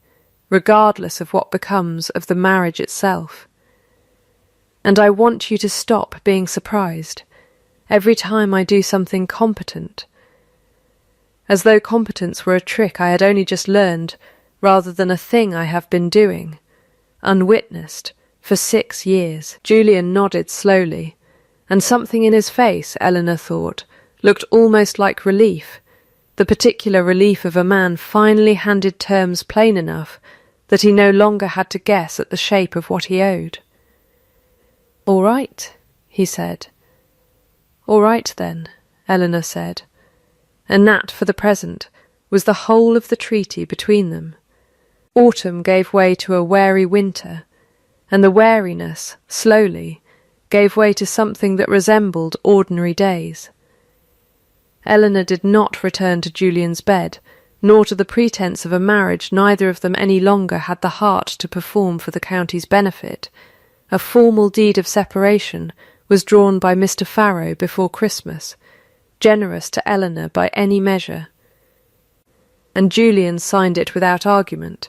S1: regardless of what becomes of the marriage itself. And I want you to stop being surprised every time I do something competent, as though competence were a trick I had only just learned rather than a thing I have been doing, unwitnessed, for 6 years. Julian nodded slowly, and something in his face, Eleanor thought, looked almost like relief, the particular relief of a man finally handed terms plain enough that he no longer had to guess at the shape of what he owed. "All right," he said. "All right, then," Eleanor said, and that, for the present, was the whole of the treaty between them. Autumn gave way to a wary winter, and the wariness, slowly, gave way to something that resembled ordinary days. Eleanor did not return to Julian's bed, nor to the pretence of a marriage neither of them any longer had the heart to perform for the county's benefit. A formal deed of separation was drawn by Mr. Farrow before Christmas, generous to Eleanor by any measure, and Julian signed it without argument,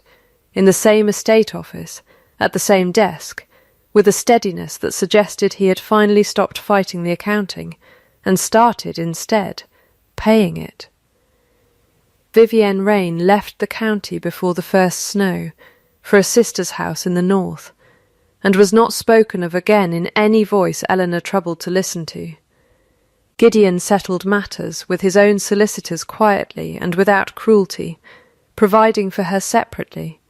S1: in the same estate office, at the same desk, with a steadiness that suggested he had finally stopped fighting the accounting, and started, instead, paying it. Vivienne Rain left the county before the first snow, for a sister's house in the north, and was not spoken of again in any voice Eleanor troubled to listen to. Gideon settled matters with his own solicitors quietly and without cruelty, providing for her separately,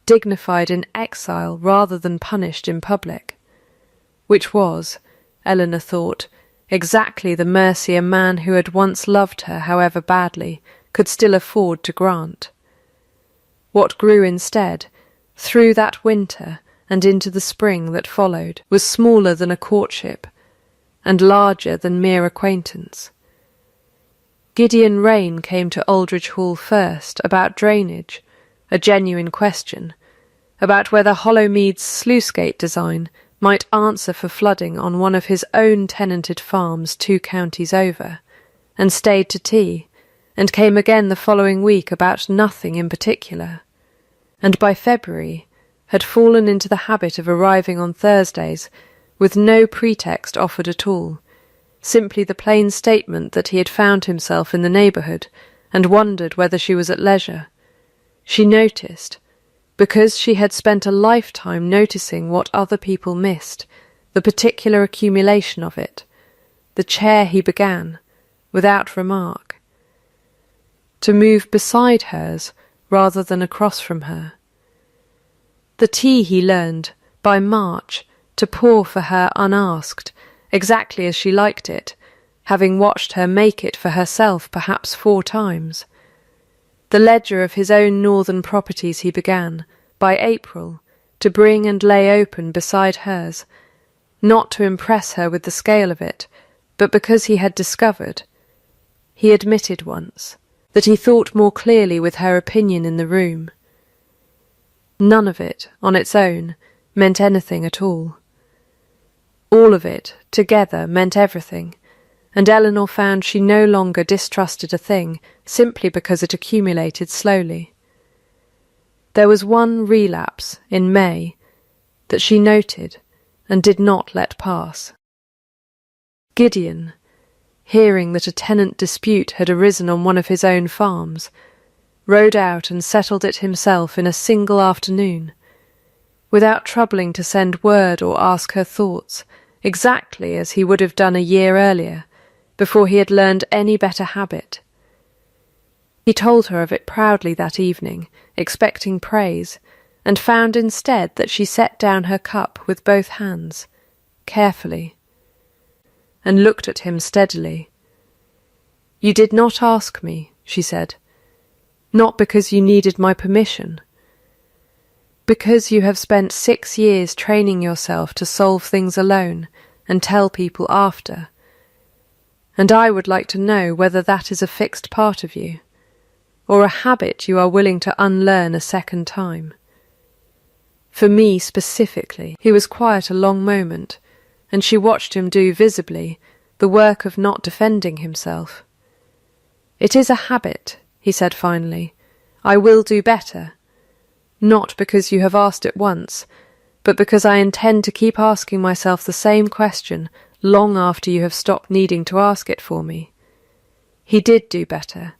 S1: dignified in exile rather than punished in public. which was, Eleanor thought, exactly the mercy a man who had once loved her, however badly, could still afford to grant. What grew instead, through that winter and into the spring that followed, was smaller than a courtship, and larger than mere acquaintance. Gideon Rain came to Aldridge Hall first about drainage, a genuine question, about whether Hollowmead's sluicegate design might answer for flooding on one of his own tenanted farms 2 counties over, and stayed to tea, and came again the following week about nothing in particular, and by February had fallen into the habit of arriving on Thursdays with no pretext offered at all, simply the plain statement that he had found himself in the neighbourhood and wondered whether she was at leisure. She noticed, because she had spent a lifetime noticing what other people missed, the particular accumulation of it, the chair he began, without remark, to move beside hers rather than across from her. The tea he learned, by March, to pour for her unasked, exactly as she liked it, having watched her make it for herself perhaps 4 times. The ledger of his own northern properties he began, by April, to bring and lay open beside hers, not to impress her with the scale of it, but because he had discovered, he admitted once, that he thought more clearly with her opinion in the room. None of it, on its own, meant anything at all. All of it, together, meant everything, and Eleanor found she no longer distrusted a thing simply because it accumulated slowly. There was one relapse, in May, that she noted and did not let pass. Gideon, hearing that a tenant dispute had arisen on one of his own farms, rode out and settled it himself in a single afternoon, without troubling to send word or ask her thoughts, exactly as he would have done a year earlier, before he had learned any better habit. He told her of it proudly that evening, expecting praise, and found instead that she set down her cup with both hands, carefully, and looked at him steadily. "You did not ask me," she said, "not because you needed my permission. Because you have spent 6 years training yourself to solve things alone and tell people after. And I would like to know whether that is a fixed part of you, or a habit you are willing to unlearn a second time. For me specifically." He was quiet a long moment, and she watched him do visibly the work of not defending himself. "It is a habit," he said finally. "I will do better. Not because you have asked it once, but because I intend to keep asking myself the same question long after you have stopped needing to ask it for me." He did do better.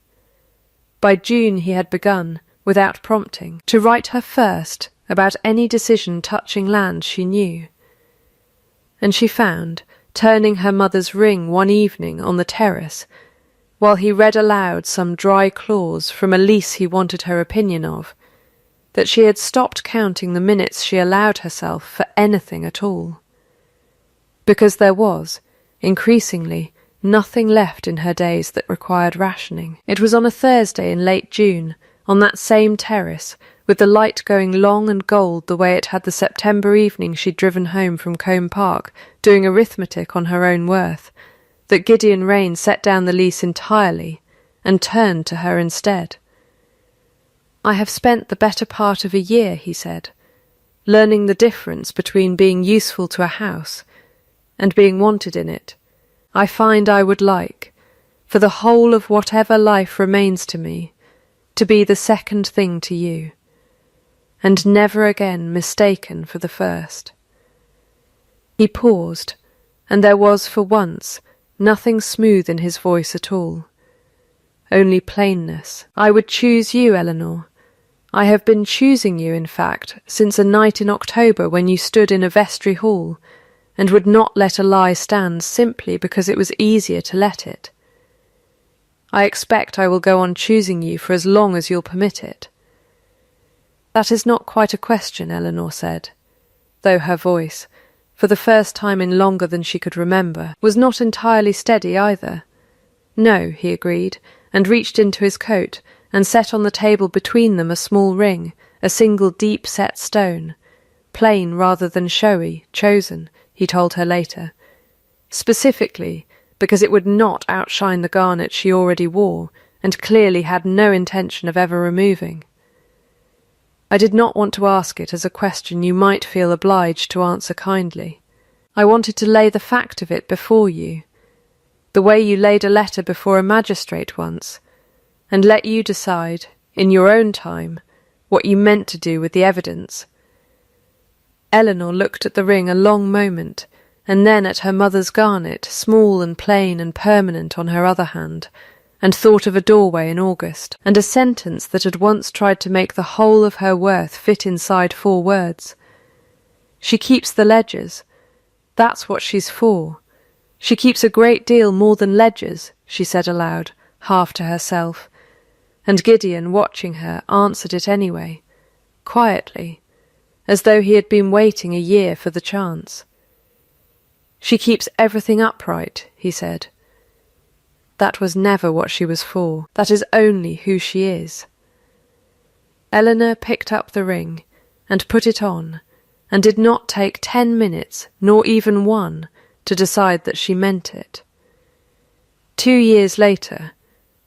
S1: By June he had begun, without prompting, to write her first about any decision touching land she knew. And she found, turning her mother's ring one evening on the terrace, while he read aloud some dry clause from a lease he wanted her opinion of, that she had stopped counting the minutes she allowed herself for anything at all. Because there was, increasingly, nothing left in her days that required rationing. It was on a Thursday in late June, on that same terrace, with the light going long and gold the way it had the September evening she'd driven home from Combe Park, doing arithmetic on her own worth, that Gideon Rain set down the lease entirely and turned to her instead. "I have spent the better part of a year," he said, "learning the difference between being useful to a house and being wanted in it. I find I would like, for the whole of whatever life remains to me, to be the second thing to you, and never again mistaken for the first." He paused, and there was for once nothing smooth in his voice at all, only plainness. "I would choose you, Eleanor. I have been choosing you, in fact, since a night in October when you stood in a vestry hall, and would not let a lie stand simply because it was easier to let it. I expect I will go on choosing you for as long as you'll permit it." "That is not quite a question," Eleanor said, though her voice, for the first time in longer than she could remember, was not entirely steady either. No, he agreed, and reached into his coat and set on the table between them a small ring, a single deep-set stone, plain rather than showy, chosen, he told her later, specifically because it would not outshine the garnet she already wore and clearly had no intention of ever removing. I did not want to ask it as a question you might feel obliged to answer kindly. I wanted to lay the fact of it before you, the way you laid a letter before a magistrate once, and let you decide, in your own time, what you meant to do with the evidence. Eleanor looked at the ring a long moment, and then at her mother's garnet, small and plain and permanent on her other hand, and thought of a doorway in August, and a sentence that had once tried to make the whole of her worth fit inside 4 words. She keeps the ledgers. That's what she's for. She keeps a great deal more than ledgers, she said aloud, half to herself, and Gideon, watching her, answered it anyway, quietly, as though he had been waiting a year for the chance. She keeps everything upright, he said. That was never what she was for. That is only who she is. Eleanor picked up the ring and put it on, and did not take 10 minutes, nor even 1, to decide that she meant it. 2 years later,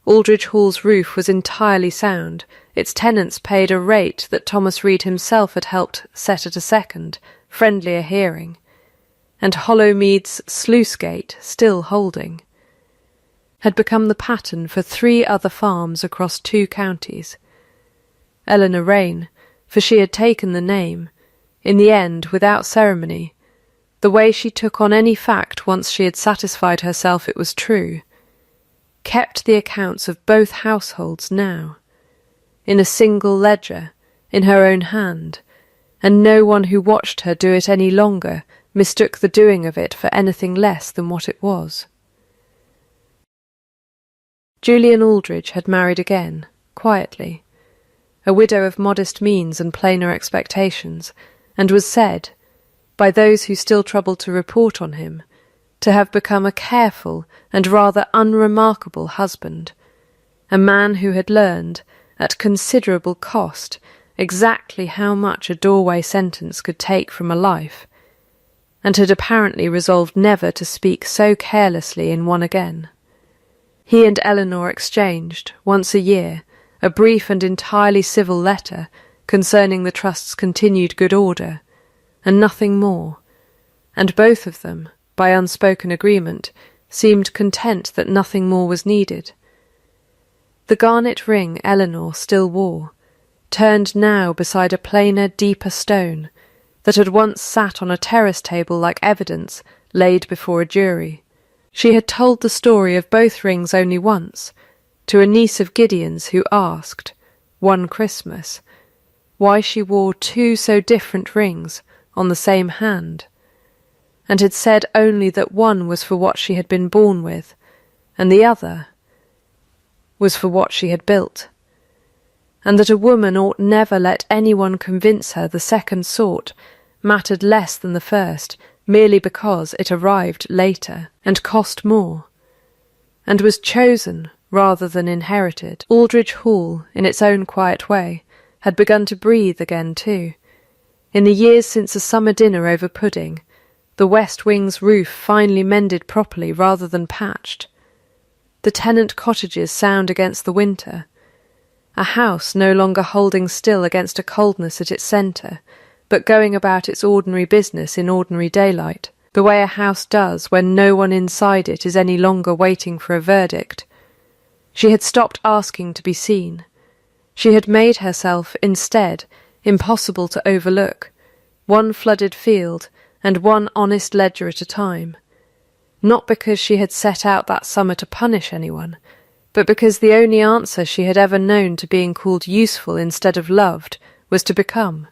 S1: Aldridge Hall's roof was entirely sound. Its tenants paid a rate that Thomas Reed himself had helped set at a second, friendlier hearing, and Hollowmead's sluice gate, still holding, had become the pattern for 3 other farms across 2 counties. Eleanor Raine, for she had taken the name, in the end, without ceremony, the way she took on any fact once she had satisfied herself it was true, kept the accounts of both households now, in a single ledger, in her own hand, and no one who watched her do it any longer mistook the doing of it for anything less than what it was. Julian Aldridge had married again, quietly, a widow of modest means and plainer expectations, and was said, by those who still troubled to report on him, to have become a careful and rather unremarkable husband, a man who had learned, at considerable cost, exactly how much a doorway sentence could take from a life, and had apparently resolved never to speak so carelessly in one again. He and Eleanor exchanged, once a year, a brief and entirely civil letter concerning the trust's continued good order, and nothing more, and both of them, by unspoken agreement, seemed content that nothing more was needed. The garnet ring Eleanor still wore, turned now beside a plainer, deeper stone that had once sat on a terrace table like evidence laid before a jury. She had told the story of both rings only once, to a niece of Gideon's who asked, one Christmas, why she wore 2 so different rings on the same hand, and had said only that one was for what she had been born with, and the other was for what she had built, and that a woman ought never let anyone convince her the second sort mattered less than the first, merely because it arrived later and cost more, and was chosen rather than inherited. Aldridge Hall, in its own quiet way, had begun to breathe again too. In the years since a summer dinner over pudding, the west wing's roof finally mended properly rather than patched. The tenant cottages sound against the winter, a house no longer holding still against a coldness at its centre, but going about its ordinary business in ordinary daylight, the way a house does when no one inside it is any longer waiting for a verdict. She had stopped asking to be seen. She had made herself, instead, impossible to overlook, one flooded field and one honest ledger at a time, not because she had set out that summer to punish anyone, but because the only answer she had ever known to being called useful instead of loved was to become.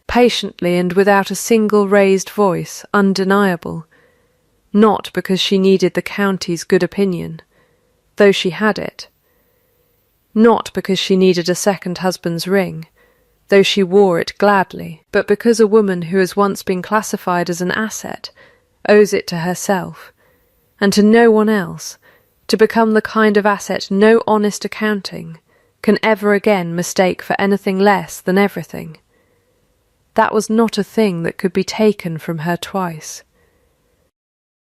S1: Patiently and without a single raised voice, undeniable, not because she needed the county's good opinion, though she had it, not because she needed a second husband's ring, though she wore it gladly, but because a woman who has once been classified as an asset owes it to herself, and to no one else, to become the kind of asset no honest accounting can ever again mistake for anything less than everything. That was not a thing that could be taken from her twice.